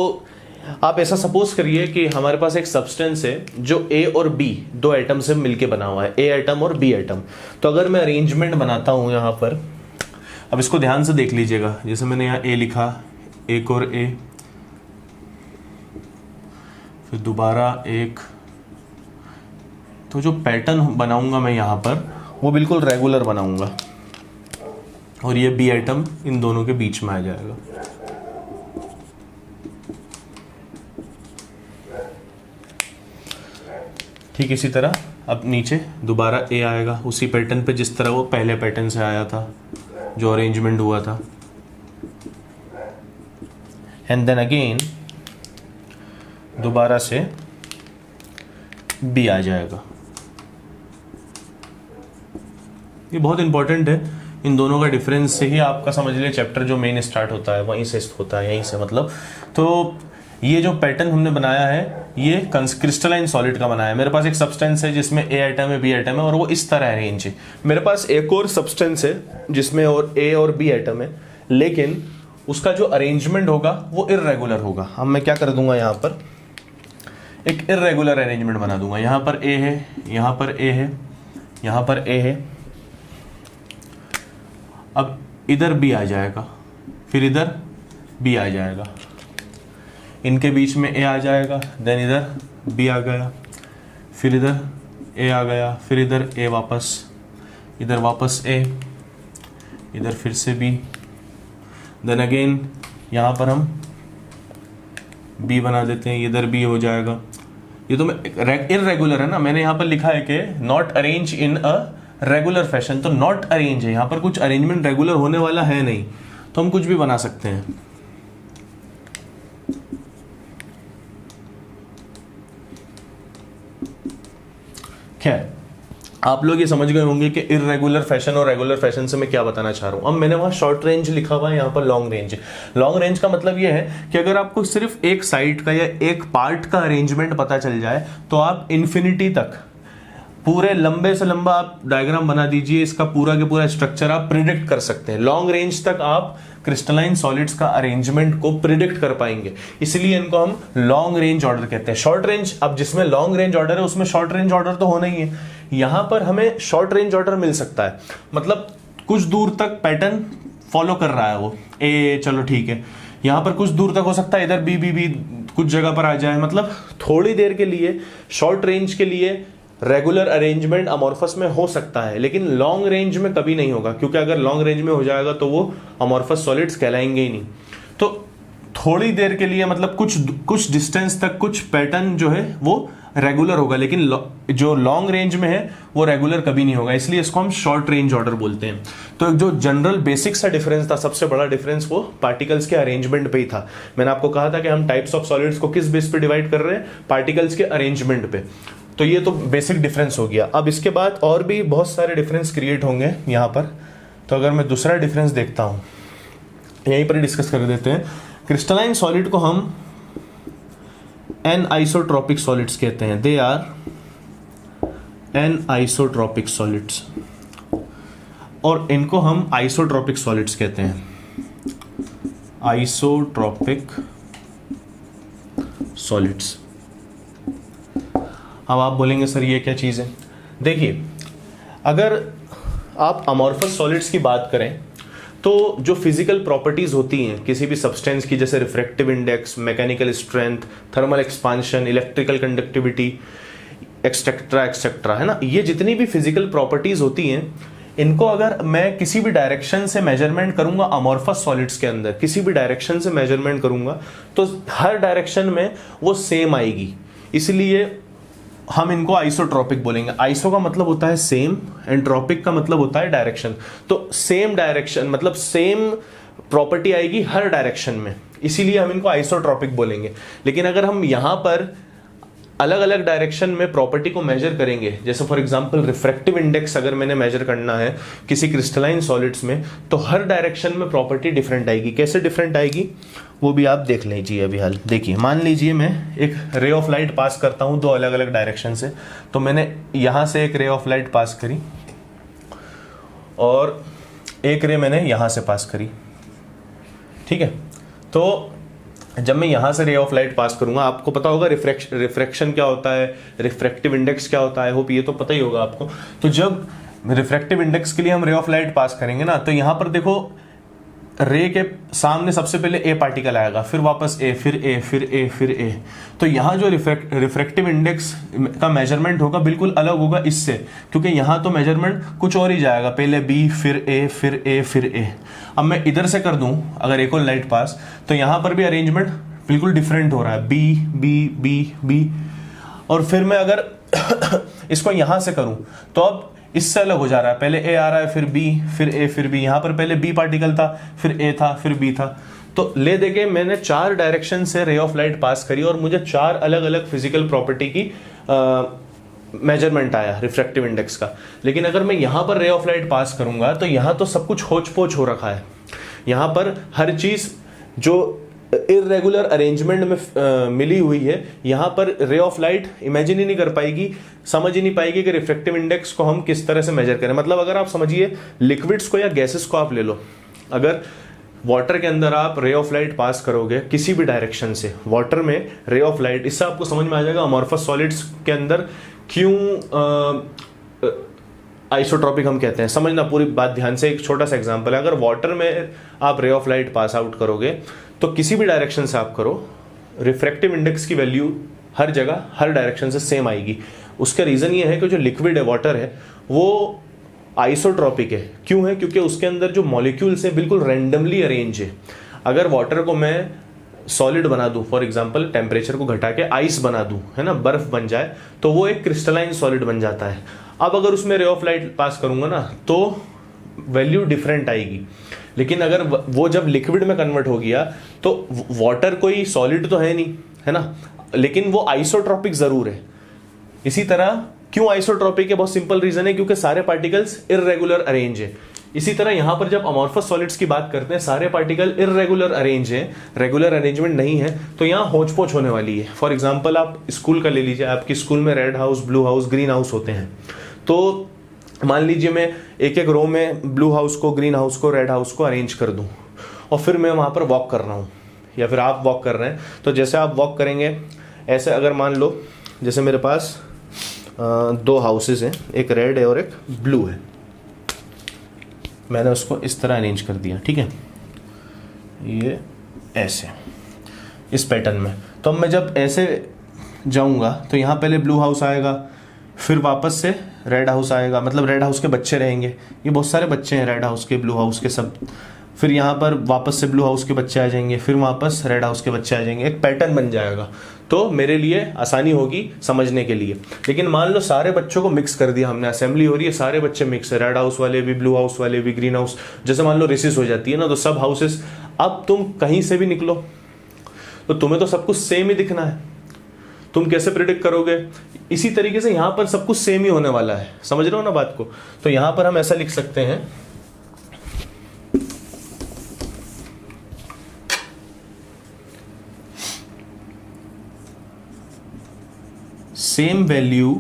आप ऐसा सपोज करिए कि हमारे पास एक सब्सटेंस है जो ए और बी दो एटम से मिलके बना हुआ है, ए एटम और बी एटम। तो अगर मैं अरेंजमेंट बनाता हूं यहां पर, अब इसको ध्यान से देख लीजिएगा, जैसे मैंने यहाँ ए लिखा, एक और ए, फिर दोबारा एक, तो जो पैटर्न बनाऊंगा मैं यहाँ पर वो बिल्कुल रेगुलर बनाऊंगा और ये बी एटम इन दोनों के बीच में आ जाएगा। ठीक इसी तरह अब नीचे दोबारा ए आएगा उसी पैटर्न पे जिस तरह वो पहले पैटर्न से आया था जो अरेंजमेंट हुआ था, एंड देन अगेन दोबारा से बी आ जाएगा। ये बहुत इंपॉर्टेंट है, इन दोनों का डिफरेंस से ही आपका समझ लीजिए चैप्टर जो मेन स्टार्ट होता है वहीं से होता है, यहीं से मतलब। तो ये जो पैटर्न हमने बनाया है ये क्रिस्टलाइन सॉलिड का बनाया है। मेरे पास एक सब्सटेंस है जिसमें ए एटम है, बी एटम है और वो इस तरह अरेंज है। मेरे पास एक और सब्सटेंस है जिसमें और ए और बी एटम है, लेकिन उसका जो अरेंजमेंट होगा वो इर्रेगुलर होगा। अब मैं क्या कर दूंगा, यहाँ पर एक इर्रेगुलर अरेंजमेंट बना दूंगा। यहाँ पर ए है, यहाँ पर ए है, यहाँ पर ए है, अब इधर बी आ जाएगा, फिर इधर बी आ जाएगा, इनके बीच में ए आ जाएगा, देन इधर बी आ गया, फिर इधर ए आ गया, फिर इधर ए वापस, इधर वापस ए, इधर फिर से बी, देन अगेन यहाँ पर हम बी बना देते हैं, इधर बी हो जाएगा, ये तो इररेगुलर है ना, मैंने यहां पर लिखा है कि not arrange in a regular fashion, तो नॉट अरेंज है, यहां पर कुछ अरेंजमेंट रेगुलर होने वाला है नहीं, तो हम कुछ भी बना सकते हैं। खैर, आप लोग ये समझ गए होंगे कि इररेगुलर फैशन और रेगुलर फैशन से मैं क्या बताना चाह रहा हूं। अब मैंने वहां शॉर्ट रेंज लिखा हुआ है, यहां पर लॉन्ग रेंज। लॉन्ग रेंज का मतलब ये है कि अगर आपको सिर्फ एक साइड का या एक पार्ट का अरेंजमेंट पता चल जाए तो आप इन्फिनिटी तक पूरे लंबे से लंबा आप डायग्राम बना दीजिए, इसका पूरा के पूरा स्ट्रक्चर आप प्रिडिक्ट कर सकते हैं। लॉन्ग रेंज तक आप क्रिस्टलाइन सॉलिड्स का अरेंजमेंट को प्रिडिक्ट कर पाएंगे, इसलिए इनको हम लॉन्ग रेंज ऑर्डर कहते हैं। शॉर्ट रेंज, अब जिसमें लॉन्ग रेंज ऑर्डर है उसमें शॉर्ट रेंज ऑर्डर तो होना ही है, यहां पर हमें शॉर्ट रेंज ऑर्डर मिल सकता है, मतलब कुछ दूर तक पैटर्न फॉलो कर रहा है वो ए, चलो ठीक है, यहां पर कुछ दूर तक हो सकता है इधर बी बी बी कुछ जगह पर आ जाए, मतलब थोड़ी देर के लिए शॉर्ट रेंज के लिए रेगुलर अरेंजमेंट अमॉर्फस में हो सकता है, लेकिन लॉन्ग रेंज में कभी नहीं होगा, क्योंकि अगर लॉन्ग रेंज में हो जाएगा तो वो अमॉर्फस सॉलिड्स कहलाएंगे ही नहीं। तो थोड़ी देर के लिए, मतलब कुछ डिस्टेंस तक कुछ पैटर्न जो है वो रेगुलर होगा, लेकिन जो लॉन्ग रेंज में है वो रेगुलर कभी नहीं होगा, इसलिए इसको हम शॉर्ट रेंज ऑर्डर बोलते हैं। तो जो जनरल बेसिक सा डिफरेंस था, सबसे बड़ा डिफरेंस वो पार्टिकल्स के अरेंजमेंट पे ही था। मैंने आपको कहा था कि हम टाइप्स ऑफ सॉलिड्स को किस बेस पे डिवाइड कर रहे हैं, पार्टिकल्स के अरेंजमेंट पे। तो ये तो बेसिक डिफरेंस हो गया। अब इसके बाद और भी बहुत सारे डिफरेंस क्रिएट होंगे यहाँ पर, तो अगर मैं दूसरा डिफरेंस देखता हूँ, यहीं पर डिस्कस कर देते हैं। क्रिस्टलाइन सॉलिड को हम एनआइसोट्रॉपिक सॉलिड्स कहते हैं, दे आर एनआइसोट्रॉपिक सॉलिड्स, और इनको हम आइसोट्रॉपिक सॉलिड्स कहते हैं, आइसोट्रॉपिक सॉलिड्स। अब आप बोलेंगे सर ये क्या चीज़ है? देखिए, अगर आप अमॉर्फस सॉलिड्स की बात करें तो जो फिजिकल प्रॉपर्टीज होती हैं किसी भी सब्सटेंस की, जैसे refractive index, mechanical strength, thermal expansion, electrical conductivity, etcetera etcetera, है ना, ये जितनी भी फिजिकल प्रॉपर्टीज होती हैं, इनको अगर मैं किसी भी डायरेक्शन से मेजरमेंट करूंगा अमॉर्फस सॉलिड्स के अंदर, किसी भी डायरेक्शन से मेजरमेंट करूंगा तो हर डायरेक्शन में वो सेम आएगी, इसलिए हम इनको आइसोट्रॉपिक बोलेंगे। आइसो का मतलब होता है सेम, एंट्रोपिक का मतलब होता है डायरेक्शन। तो सेम डायरेक्शन मतलब सेम प्रॉपर्टी आएगी हर डायरेक्शन में, इसीलिए हम इनको आइसोट्रॉपिक बोलेंगे। लेकिन अगर हम यहां पर अलग अलग डायरेक्शन में प्रॉपर्टी को मेजर करेंगे, जैसे फॉर एग्जांपल रिफ्रैक्टिव इंडेक्स अगर मैंने मेजर करना है किसी क्रिस्टलाइन सॉलिड्स में, तो हर डायरेक्शन में प्रॉपर्टी डिफरेंट आएगी। कैसे डिफरेंट आएगी वो भी आप देख लीजिए अभी हाल। देखिए, मान लीजिए मैं एक रे ऑफ लाइट पास करता हूं दो अलग अलग डायरेक्शन से, तो मैंने यहां से एक रे ऑफ लाइट पास करी और एक रे मैंने यहां से पास करी, ठीक है। तो जब मैं यहां से रे ऑफ लाइट पास करूंगा, आपको पता होगा रिफ्रैक्शन क्या होता है, रिफ्रैक्टिव इंडेक्स क्या होता है, होप ये तो पता ही होगा आपको। तो जब रिफ्रैक्टिव इंडेक्स के लिए हम रे ऑफ लाइट पास करेंगे ना, तो यहां पर देखो रे के सामने सबसे पहले ए पार्टिकल आएगा, फिर वापस ए, फिर ए, फिर ए, फिर ए। तो यहाँ जो रिफ्रैक्टिव इंडेक्स का मेजरमेंट होगा बिल्कुल अलग होगा इससे, क्योंकि यहाँ तो मेजरमेंट कुछ और ही जाएगा, पहले बी, फिर ए, फिर ए, फिर ए। अब मैं इधर से कर दूं अगर एक और लाइट पास, तो यहाँ पर भी अरेंजमेंट बिल्कुल डिफरेंट हो रहा है, बी बी बी बी। और फिर मैं अगर इसको यहाँ से करूं तो अब इससे अलग हो जा रहा है, पहले ए आ रहा है, फिर बी, फिर ए, फिर बी। यहां पर पहले बी पार्टिकल था, फिर ए था, फिर बी था। तो ले देके मैंने चार डायरेक्शन से रे ऑफ लाइट पास करी और मुझे चार अलग अलग फिजिकल प्रॉपर्टी की मेजरमेंट आया रिफ्रैक्टिव इंडेक्स का। लेकिन अगर मैं यहां पर रे ऑफ लाइट पास करूंगा तो यहां तो सब कुछ होच पोच हो रखा है, यहां पर हर चीज जो इररेगुलर अरेंजमेंट में मिली हुई है, यहां पर रे ऑफ लाइट इमेजिन ही नहीं कर पाएगी, समझ ही नहीं पाएगी कि रिफ्रैक्टिव इंडेक्स को हम किस तरह से मेजर करें। मतलब अगर आप समझिए लिक्विड्स को या गैसेस को आप ले लो, अगर वाटर के अंदर आप रे ऑफ लाइट पास करोगे किसी भी डायरेक्शन से, वाटर में रे ऑफ लाइट, इससे आपको समझ में आ जाएगा अमॉर्फस सॉलिड्स के अंदर क्यों आइसोट्रॉपिक हम कहते हैं। समझना पूरी बात ध्यान से। एक छोटा सा एग्जांपल है, अगर वाटर में आप ray of light pass out करोगे तो किसी भी डायरेक्शन से आप करो, रिफ्रैक्टिव इंडेक्स की वैल्यू हर जगह हर डायरेक्शन से सेम आएगी। उसका रीजन ये है कि जो लिक्विड है, वाटर है, वो आइसोट्रॉपिक है। क्यों है? क्योंकि उसके अंदर जो मॉलिक्यूल्स हैं बिल्कुल रैंडमली अरेंज है। अगर वाटर को मैं सॉलिड बना दूं, फॉर एग्जांपल टेम्परेचर को घटा के आइस बना दूं, है ना, बर्फ बन जाए, तो वो एक क्रिस्टलाइन सॉलिड बन जाता है। अब अगर उसमें रे ऑफ लाइट पास करूंगा ना तो वैल्यू डिफरेंट आएगी, लेकिन अगर वो जब लिक्विड में कन्वर्ट हो गया तो वाटर कोई सॉलिड तो है नहीं, है ना, लेकिन वो आइसोट्रॉपिक जरूर है। इसी तरह क्यों आइसोट्रॉपिक है, बहुत सिंपल रीजन है, क्योंकि सारे पार्टिकल्स इररेगुलर अरेंज है। इसी तरह यहां पर जब अमॉर्फस सॉलिड्स की बात करते हैं, सारे पार्टिकल इररेगुलर अरेंज है, रेगुलर अरेंजमेंट नहीं है, तो यहां होच पोच होने वाली है। फॉर एग्जांपल आप स्कूल का ले लीजिए, आपकी स्कूल में red house, blue house, green house होते हैं, तो मान लीजिए मैं एक एक रो में ब्लू हाउस को, ग्रीन हाउस को, रेड हाउस को अरेंज कर दूं, और फिर मैं वहां पर वॉक कर रहा हूं, या फिर आप वॉक कर रहे हैं, तो जैसे आप वॉक करेंगे ऐसे, अगर मान लो जैसे मेरे पास 2 हाउसेस हैं, एक रेड है और एक ब्लू है, मैंने उसको इस तरह अरेंज कर दिया, ठीक है, ये ऐसे इस पैटर्न में। तो अब मैं जब ऐसे जाऊंगा तो यहाँ पहले ब्लू हाउस आएगा, फिर वापस से रेड हाउस आएगा, मतलब रेड हाउस के बच्चे रहेंगे, ये बहुत सारे बच्चे हैं रेड हाउस के, ब्लू हाउस के सब, फिर यहाँ पर वापस से ब्लू हाउस के बच्चे आ जाएंगे, फिर वापस रेड हाउस के बच्चे आ जाएंगे, एक पैटर्न बन जाएगा, तो मेरे लिए आसानी होगी समझने के लिए। लेकिन मान लो सारे बच्चों को मिक्स कर दिया हमने, असेंबली हो रही है, सारे बच्चे मिक्स है, रेड हाउस वाले भी, ब्लू हाउस वाले भी, ग्रीन हाउस, जैसे मान लो रेसिस हो जाती है ना, तो सब हाउसेस, अब तुम कहीं से भी निकलो तो तुम्हें तो सब कुछ सेम ही दिखना है, तुम कैसे प्रिडिक्ट करोगे? इसी तरीके से यहां पर सब कुछ सेम ही होने वाला है, समझ रहे हो ना बात को? तो यहां पर हम ऐसा लिख सकते हैं, same value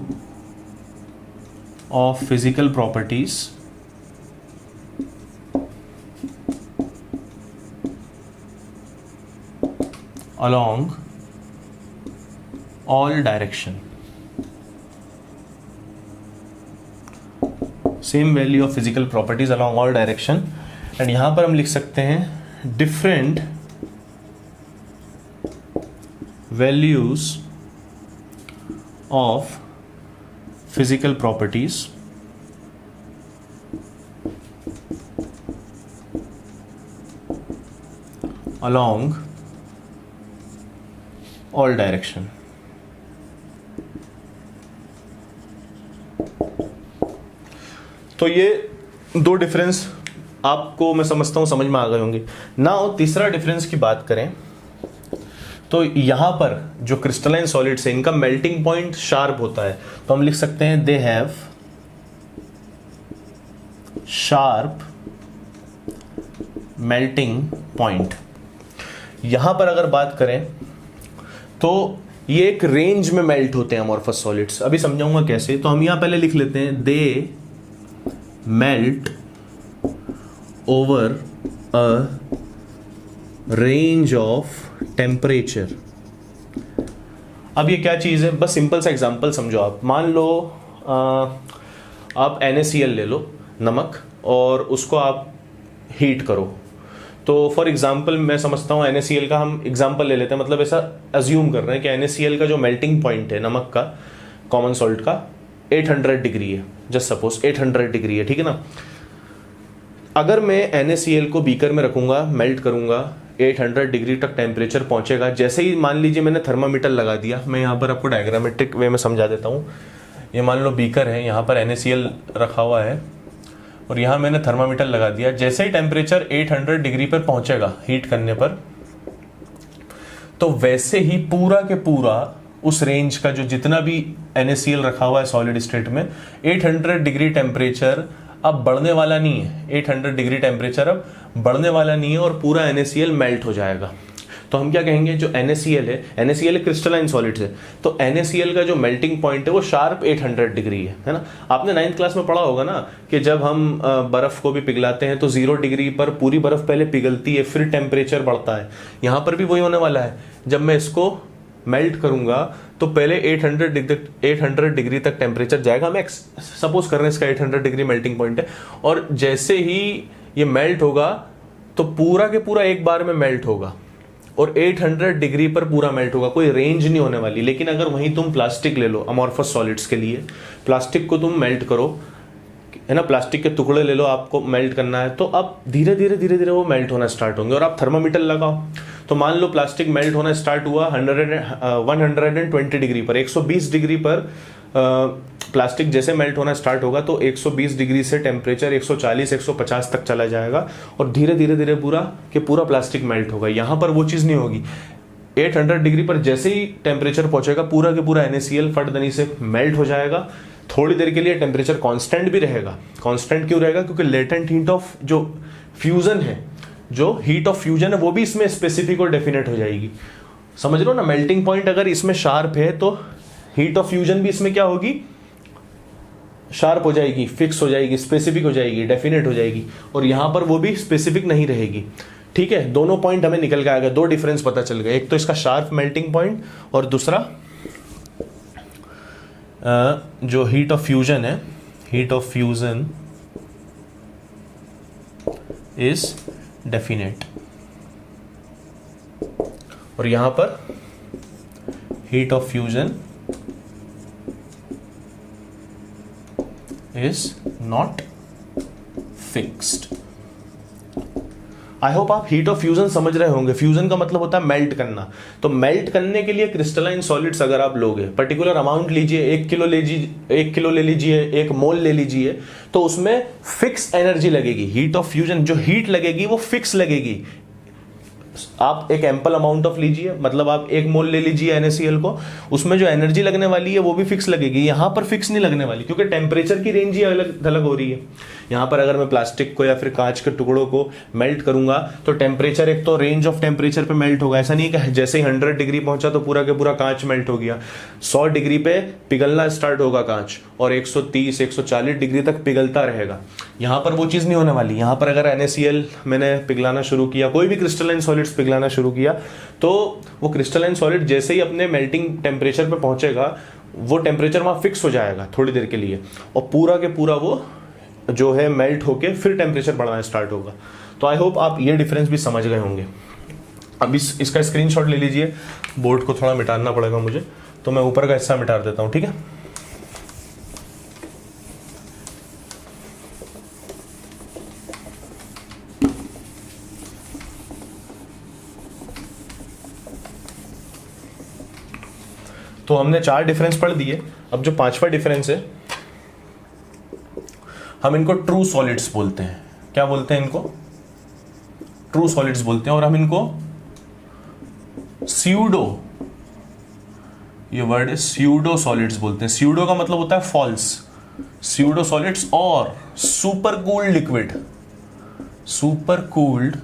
of physical properties along all direction, same value of physical properties along all direction, and यहां पर हम लिख सकते हैं different values of physical properties along all direction। तो ये 2 डिफरेंस आपको मैं समझता हूं समझ में आ गए होंगे। नाउ तीसरा डिफरेंस की बात करें तो यहां पर जो क्रिस्टलाइन सॉलिड्स है इनका मेल्टिंग पॉइंट शार्प होता है, तो हम लिख सकते हैं they have sharp melting point. यहां पर अगर बात करें तो ये एक रेंज में मेल्ट होते हैं अमॉर्फस सॉलिड्स, अभी समझाऊंगा कैसे। तो हम यहां पहले लिख लेते हैं they melt over a range of temperature. अब ये क्या चीज है, बस सिंपल सा एग्जांपल समझो आप। मान लो आप NaCl ले लो, नमक, और उसको आप हीट करो। तो फॉर एग्जांपल मैं समझता हूँ NaCl का हम एग्जांपल ले लेते हैं, मतलब ऐसा अज्यूम कर रहे हैं कि NaCl का जो मेल्टिंग पॉइंट है नमक का, कॉमन सॉल्ट का, 800 डिग्री है, जस्ट सपोज 800 डिग्री है, ठीक है ना। अगर मैं NaCl को बीकर में रखूंगा, मेल्ट करूंगा, 800 डिग्री तक टेम्परेचर पहुंचेगा। जैसे ही मान लीजिए मैंने थर्मामीटर लगा दिया, मैं यहाँ पर आपको डायग्रामेट्रिक वे में समझा देता हूँ। ये मान लो बीकर है, यहाँ पर NaCl रखा हुआ है और यहाँ मैंने थर्मामीटर लगा दिया। जैसे ही टेम्परेचर 800 डिग्री पर पहुंचेगा हीट करने पर, तो वैसे ही पूरा के पूरा उस रेंज का जो जितना भी NaCl रखा हुआ है सॉलिड स्टेट में, 800 डिग्री टेम्परेचर अब बढ़ने वाला नहीं है। 800 डिग्री टेम्परेचर अब बढ़ने वाला नहीं है और पूरा NaCl मेल्ट हो जाएगा। तो हम क्या कहेंगे, जो NaCl है, NaCl क्रिस्टलाइन सॉलिड्स है, तो NaCl का जो मेल्टिंग पॉइंट है वो शार्प 800 डिग्री है ना। आपने 9th क्लास में पढ़ा होगा ना कि जब हम बर्फ को भी पिघलाते हैं तो 0 डिग्री पर पूरी बर्फ पहले पिघलती है, फिर टेम्परेचर बढ़ता है। यहाँ पर भी वही होने वाला है। जब मैं इसको मेल्ट करूंगा तो पहले 800 डिग्री तक टेम्परेचर जाएगा, मैक्स सपोज कर रहे हैं इसका 800 डिग्री मेल्टिंग पॉइंट है, और जैसे ही ये मेल्ट होगा तो पूरा के पूरा एक बार में मेल्ट होगा और 800 डिग्री पर पूरा मेल्ट होगा, कोई रेंज नहीं होने वाली। लेकिन अगर वहीं तुम प्लास्टिक ले लो, अमॉर्फस सॉलिड्स के लिए प्लास्टिक को तुम मेल्ट करो है ना, प्लास्टिक के टुकड़े ले लो, आपको मेल्ट करना है, तो अब धीरे धीरे धीरे धीरे वो मेल्ट होना स्टार्ट होंगे। और आप थर्मामीटर लगाओ तो मान लो प्लास्टिक मेल्ट होना स्टार्ट हुआ 120 डिग्री पर, 120 डिग्री पर प्लास्टिक जैसे मेल्ट होना स्टार्ट होगा तो 120 डिग्री से टेम्परेचर 140 150 तक चला जाएगा और धीरे धीरे धीरे पूरा के पूरा प्लास्टिक मेल्ट होगा। यहाँ पर वो चीज़ नहीं होगी। 800 डिग्री पर जैसे ही टेम्परेचर पहुंचेगा पूरा के पूरा NaCl फटदनी से मेल्ट हो जाएगा। थोड़ी देर के लिए टेम्परेचर कांस्टेंट भी रहेगा। कांस्टेंट क्यों रहेगा? क्योंकि लेटेंट हीट ऑफ जो फ्यूजन है, जो हीट ऑफ फ्यूजन है वो भी इसमें स्पेसिफिक और डेफिनेट हो जाएगी। समझ लो ना, मेल्टिंग पॉइंट अगर इसमें शार्प है तो हीट ऑफ फ्यूजन भी इसमें क्या होगी? शार्प हो जाएगी, फिक्स हो जाएगी, स्पेसिफिक हो जाएगी, डेफिनेट हो जाएगी। और यहां पर वो भी स्पेसिफिक नहीं रहेगी। ठीक है, दोनों पॉइंट हमें निकल के आ गए, दो डिफरेंस पता चल गए। एक तो इसका शार्प मेल्टिंग पॉइंट और दूसरा जो हीट ऑफ फ्यूजन है, heat of fusion is definite. और यहां पर heat of fusion is not fixed. I hope आप हीट ऑफ फ्यूजन समझ रहे होंगे। फ्यूजन का मतलब होता है मेल्ट करना। तो मेल्ट करने के लिए क्रिस्टलाइन सॉलिड्स अगर आप लोगे, पर्टिकुलर अमाउंट लीजिए, 1 किलो ले लीजिए, 1 मोल ले लीजिए, तो उसमें फिक्स एनर्जी लगेगी। हीट ऑफ फ्यूजन जो हीट लगेगी वो फिक्स लगेगी। आप एक एम्पल अमाउंट ऑफ लीजिए, मतलब आप 1 मोल ले लीजिए NaCl को, उसमें जो एनर्जी लगने वाली है वो भी फिक्स लगेगी। यहां पर फिक्स नहीं लगने वाली क्योंकि टेम्परेचर की रेंज ही अलग अलग हो रही है। यहां पर अगर मैं प्लास्टिक को या फिर कांच के टुकड़ों को मेल्ट करूंगा तो टेम्परेचर, एक तो रेंज ऑफ टेम्परेचर पे मेल्ट होगा। ऐसा नहीं कि जैसे ही 100 डिग्री पहुंचा तो पूरा के पूरा कांच मेल्ट हो गया। 100 डिग्री पे पिघलना स्टार्ट होगा कांच और 130 140 डिग्री तक पिघलता रहेगा। यहां पर वो चीज नहीं होने वाली। यहां पर अगर NaCl मैंने पिघलाना शुरू किया, कोई भी क्रिस्टलाइन सॉलिड्स पिघलाना शुरू किया, तो वो क्रिस्टलाइन सॉलिड जैसे ही अपने मेल्टिंग टेम्परेचर पे पहुंचेगा वो टेम्परेचर वहां फिक्स हो जाएगा थोड़ी देर के लिए, और पूरा के पूरा वो जो है मेल्ट होके फिर टेम्परेचर बढ़ना स्टार्ट होगा। तो आई होप आप ये डिफरेंस भी समझ गए होंगे। अब इसका स्क्रीनशॉट ले लीजिए। बोर्ड को थोड़ा मिटाना पड़ेगा मुझे, तो मैं ऊपर का हिस्सा मिटा देता हूं, ठीक है। तो हमने 4 डिफरेंस पढ़ दिए। अब जो 5वां डिफरेंस है, हम इनको ट्रू सॉलिड्स बोलते हैं। क्या बोलते हैं इनको? ट्रू सॉलिड्स बोलते हैं। और हम इनको स्यूडो, ये वर्ड है स्यूडो सॉलिड्स बोलते हैं। स्यूडो का मतलब होता है फॉल्स। स्यूडो सॉलिड्स और super cooled liquid, super cooled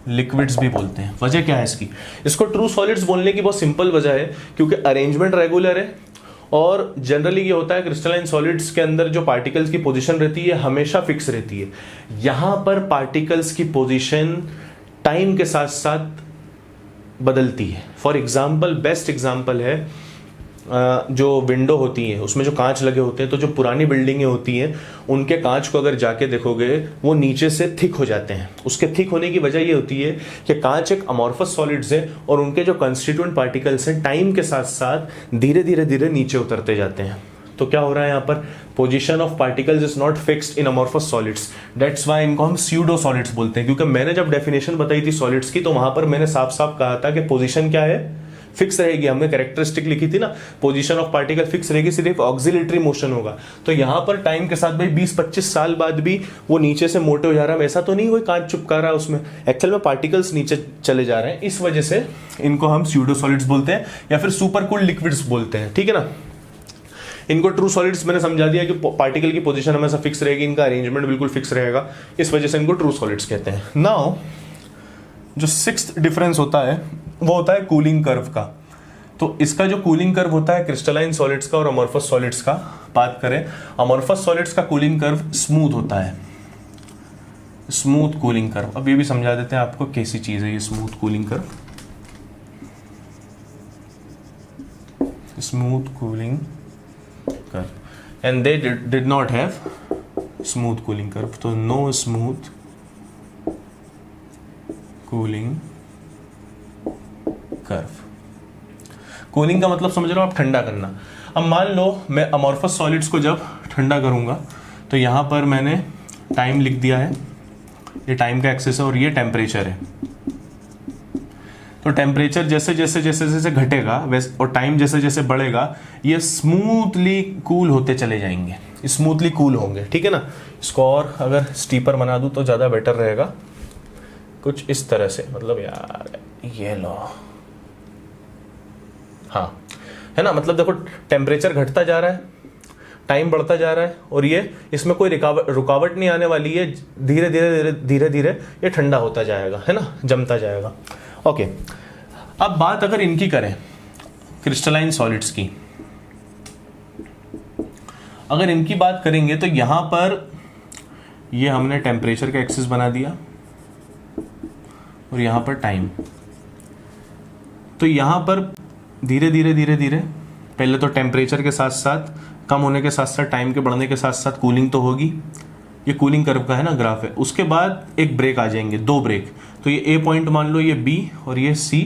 liquids भी बोलते हैं। वजह क्या है इसकी? इसको ट्रू सॉलिड्स बोलने की बहुत सिंपल वजह है, क्योंकि अरेंजमेंट रेगुलर है और जनरली ये होता है क्रिस्टलाइन सॉलिड्स के अंदर जो पार्टिकल्स की पोजीशन रहती है हमेशा फिक्स रहती है। यहां पर पार्टिकल्स की पोजीशन टाइम के साथ साथ बदलती है। फॉर एग्जाम्पल, बेस्ट एग्जाम्पल है जो विंडो होती है उसमें जो कांच लगे होते हैं, तो जो पुरानी बिल्डिंगें होती हैं उनके कांच को अगर जाके देखोगे वो नीचे से थिक हो जाते हैं। उसके थिक होने की वजह ये होती है कि कांच एक अमॉर्फस सॉलिड्स है और उनके जो कंस्टिट्यूएंट पार्टिकल्स हैं टाइम के साथ साथ धीरे धीरे धीरे नीचे उतरते जाते हैं। तो क्या हो रहा है यहाँ पर? Position of particles is not fixed in amorphous solids. That's why इनको हम स्यूडो सॉलिड्स बोलते हैं। क्योंकि मैंने जब डेफिनेशन बताई थी सॉलिड्स की तो वहां पर मैंने साफ साफ कहा था कि पोजीशन क्या है? फिक्स रहेगी। हमने कैरेक्टरिस्टिक लिखी थी ना, पोजीशन ऑफ पार्टिकल फिक्स रहेगी, सिर्फ ऑक्सिलेटरी मोशन होगा। तो यहां पर टाइम के साथ भाई 20-25 साल बाद भी वो नीचे से मोटे हो जा रहा है, ऐसा तो नहीं कोई कांच चिपका रहा है उसमें, एक्चुअल में पार्टिकल्स नीचे चले जा रहे हैं। इस वजह से इनको हम स्यूडो सॉलिड्स बोलते हैं या फिर सुपर कूल्ड लिक्विड्स बोलते हैं, ठीक है ना। इनको ट्रू सॉलिड्स मैंने समझा दिया कि पार्टिकल की पोजीशन हमेशा फिक्स रहेगी, इनका अरेंजमेंट बिल्कुल फिक्स रहेगा, इस वजह से इनको ट्रू सॉलिड्स कहते हैं। नाउ जो 6th डिफरेंस होता है वो होता है कूलिंग कर्व का। तो इसका जो कूलिंग कर्व होता है क्रिस्टलाइन सॉलिड्स का और अमॉर्फस सॉलिड्स का, बात करें अमॉर्फस सॉलिड्स का कूलिंग कर्व स्मूथ होता है, स्मूथ कूलिंग कर्व। अब ये भी समझा देते हैं आपको कैसी चीज है ये smooth cooling curve. Smooth cooling curve and they did not have smooth cooling curve. तो no smooth cooling curve. Cooling का मतलब समझ रहे हो आप? ठंडा करना। अब मान लो मैं अमॉर्फस सॉलिड्स को जब ठंडा करूँगा तो यहाँ पर मैंने टाइम लिख दिया है, ये टाइम का एक्सेस है और ये टेम्परेचर है। तो टेम्परेचर जैसे जैसे जैसे जैसे घटेगा वैसे और टाइम जैसे जैसे बढ़ेगा ये स्मूथली कूल होते चले जाएंगे, स्मूथली कूल होंगे, ठीक है ना। इसको और अगर स्टीपर बना दूं तो ज़्यादा बेटर रहेगा, कुछ इस तरह से, मतलब यार ये लो, हाँ है ना, मतलब देखो टेम्परेचर घटता जा रहा है, टाइम बढ़ता जा रहा है और ये इसमें कोई रुकावट नहीं आने वाली है, धीरे धीरे धीरे धीरे धीरे ये ठंडा होता जाएगा, है ना, जमता जाएगा। ओके, अब बात अगर इनकी करें क्रिस्टलाइन सॉलिड्स की, अगर इनकी बात करेंगे तो यहां पर ये हमने टेम्परेचर का एक्सिस बना दिया और यहां पर टाइम। तो यहां पर धीरे धीरे धीरे धीरे पहले तो टेम्परेचर के साथ साथ कम होने के साथ साथ टाइम के बढ़ने के साथ साथ कूलिंग तो होगी, ये कूलिंग कर्व का है ना ग्राफ है। उसके बाद एक ब्रेक आ जाएंगे, दो ब्रेक, तो ये ए पॉइंट मान लो, ये बी और ये सी।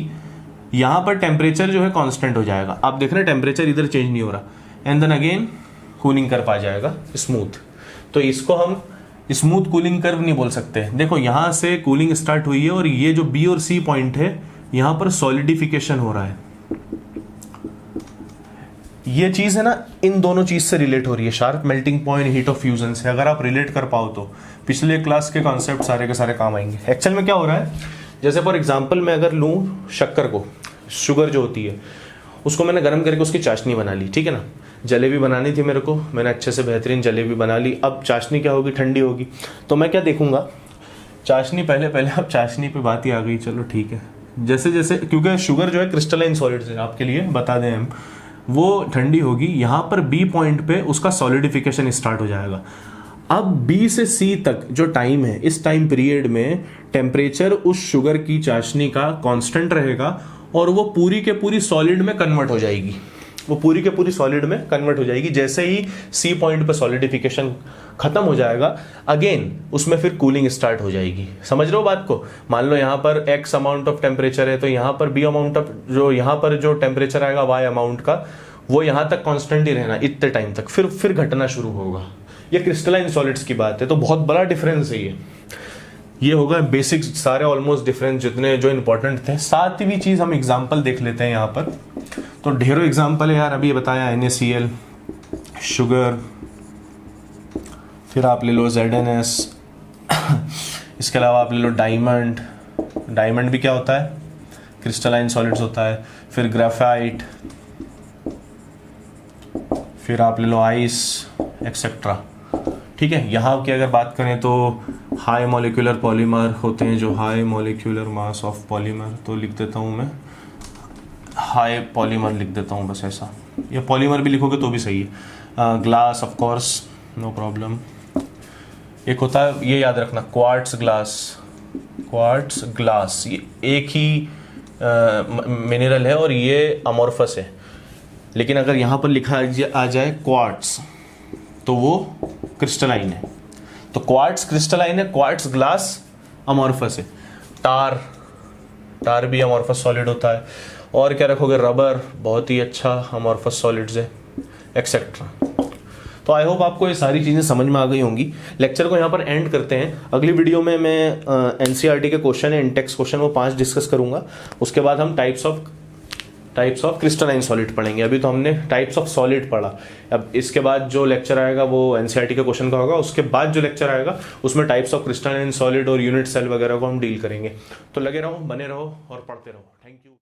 यहां पर टेम्परेचर जो है कांस्टेंट हो जाएगा, आप देख रहे हैं टेम्परेचर इधर चेंज नहीं हो रहा, and then again cooling curve आ जाएगा स्मूथ। तो इसको हम स्मूथ कूलिंग कर्व नहीं बोल सकते। देखो यहां से कूलिंग स्टार्ट हुई है और ये जो बी और सी पॉइंट है यहां पर सॉलिडिफिकेशन हो रहा है, ये चीज है ना, इन दोनों चीज से रिलेट हो रही है, sharp melting point, heat of fusion से। अगर आप रिलेट कर पाओ तो पिछले क्लास के कॉन्सेप्ट सारे के सारे काम आएंगे। एक्चुअल में क्या हो रहा है, जैसे फॉर एग्जांपल मैं अगर लूं शक्कर को, शुगर जो होती है उसको मैंने गर्म करके उसकी चाशनी बना ली, ठीक है ना। जलेबी बनानी थी मेरे को, मैंने अच्छे से बेहतरीन जलेबी बना ली। अब चाशनी क्या होगी, ठंडी होगी, तो मैं क्या देखूंगा, चाशनी पहले पहले, अब चाशनी पे बात ही आ गई, चलो ठीक है। जैसे जैसे, क्योंकि शुगर जो है क्रिस्टलाइन सॉलिड है, आपके लिए बता दें हम, वो ठंडी होगी, यहां पर बी पॉइंट पे उसका सॉलिडिफिकेशन स्टार्ट हो जाएगा। अब बी से सी तक जो टाइम है, इस टाइम पीरियड में टेम्परेचर उस शुगर की चाशनी का कांस्टेंट रहेगा और वो पूरी के पूरी सॉलिड में कन्वर्ट हो जाएगी, वो पूरी के पूरी सॉलिड में कन्वर्ट हो जाएगी। जैसे ही सी पॉइंट पर सॉलिडिफिकेशन खत्म हो जाएगा, अगेन उसमें फिर कूलिंग स्टार्ट हो जाएगी। समझ रहे हो बात को। मान लो यहाँ पर एक्स अमाउंट ऑफ टेम्परेचर है, तो यहाँ पर बी अमाउंट ऑफ, जो यहाँ पर जो टेम्परेचर आएगा वाई अमाउंट का, वो यहाँ तक कांस्टेंट ही रहना इतने टाइम तक, फिर घटना शुरू होगा। ये क्रिस्टलाइन सॉलिड्स की बात है, तो बहुत बड़ा डिफरेंस है ये होगा बेसिक सारे ऑलमोस्ट डिफरेंस जितने जो इंपॉर्टेंट थे। सातवीं चीज हम एग्जांपल देख लेते हैं यहाँ पर, तो ढेरों एग्जांपल है यार, अभी बताया NaCl, शुगर, फिर आप ले लो ZnS, इसके अलावा आप ले लो डायमंड, डायमंड भी क्या होता है, क्रिस्टलाइन सॉलिड्स होता है, फिर ग्रेफाइट, फिर आप ले लो आइस एक्सेट्रा, ठीक है। यहाँ की अगर बात करें तो हाई मॉलिक्यूलर पॉलीमर होते हैं, जो high molecular mass of polymer, तो लिख देता हूँ मैं हाई पॉलीमर, लिख देता हूँ बस ऐसा, या पॉलीमर भी लिखोगे तो भी सही है। Glass of course, no problem. एक होता है, ये याद रखना, क्वार्ट्स ग्लास, क्वार्ट्स ग्लास, ये एक ही मिनरल है और ये अमॉर्फस है, लेकिन अगर यहाँ पर लिखा आ जाए क्वार्ट्स तो वो क्रिस्टलाइन है। तो क्वार्ट्स क्रिस्टलाइन है, क्वार्ट्स ग्लास अमॉर्फस है। टार भी अमॉर्फस सॉलिड होता है। और क्या रखोगे, रबर, बहुत ही अच्छा अमॉर्फस सॉलिड्स है, एक्सेट्रा। तो आई होप आपको ये सारी चीज़ें समझ में आ गई होंगी। लेक्चर को यहाँ पर एंड करते हैं। अगली वीडियो में मैं एनसीईआरटी के क्वेश्चन है, इंटेक्स क्वेश्चन, वो 5 डिस्कस करूंगा। उसके बाद हम टाइप्स ऑफ क्रिस्टलाइन सॉलिड पढ़ेंगे। अभी तो हमने टाइप्स ऑफ सॉलिड पढ़ा। अब इसके बाद जो लेक्चर आएगा वो एनसीईआरटी के क्वेश्चन का होगा। उसके बाद जो लेक्चर आएगा उसमें टाइप्स ऑफ क्रिस्टलाइन सॉलिड और यूनिट सेल वगैरह को हम डील करेंगे। तो लगे रहो, बने रहो और पढ़ते रहो। Thank you.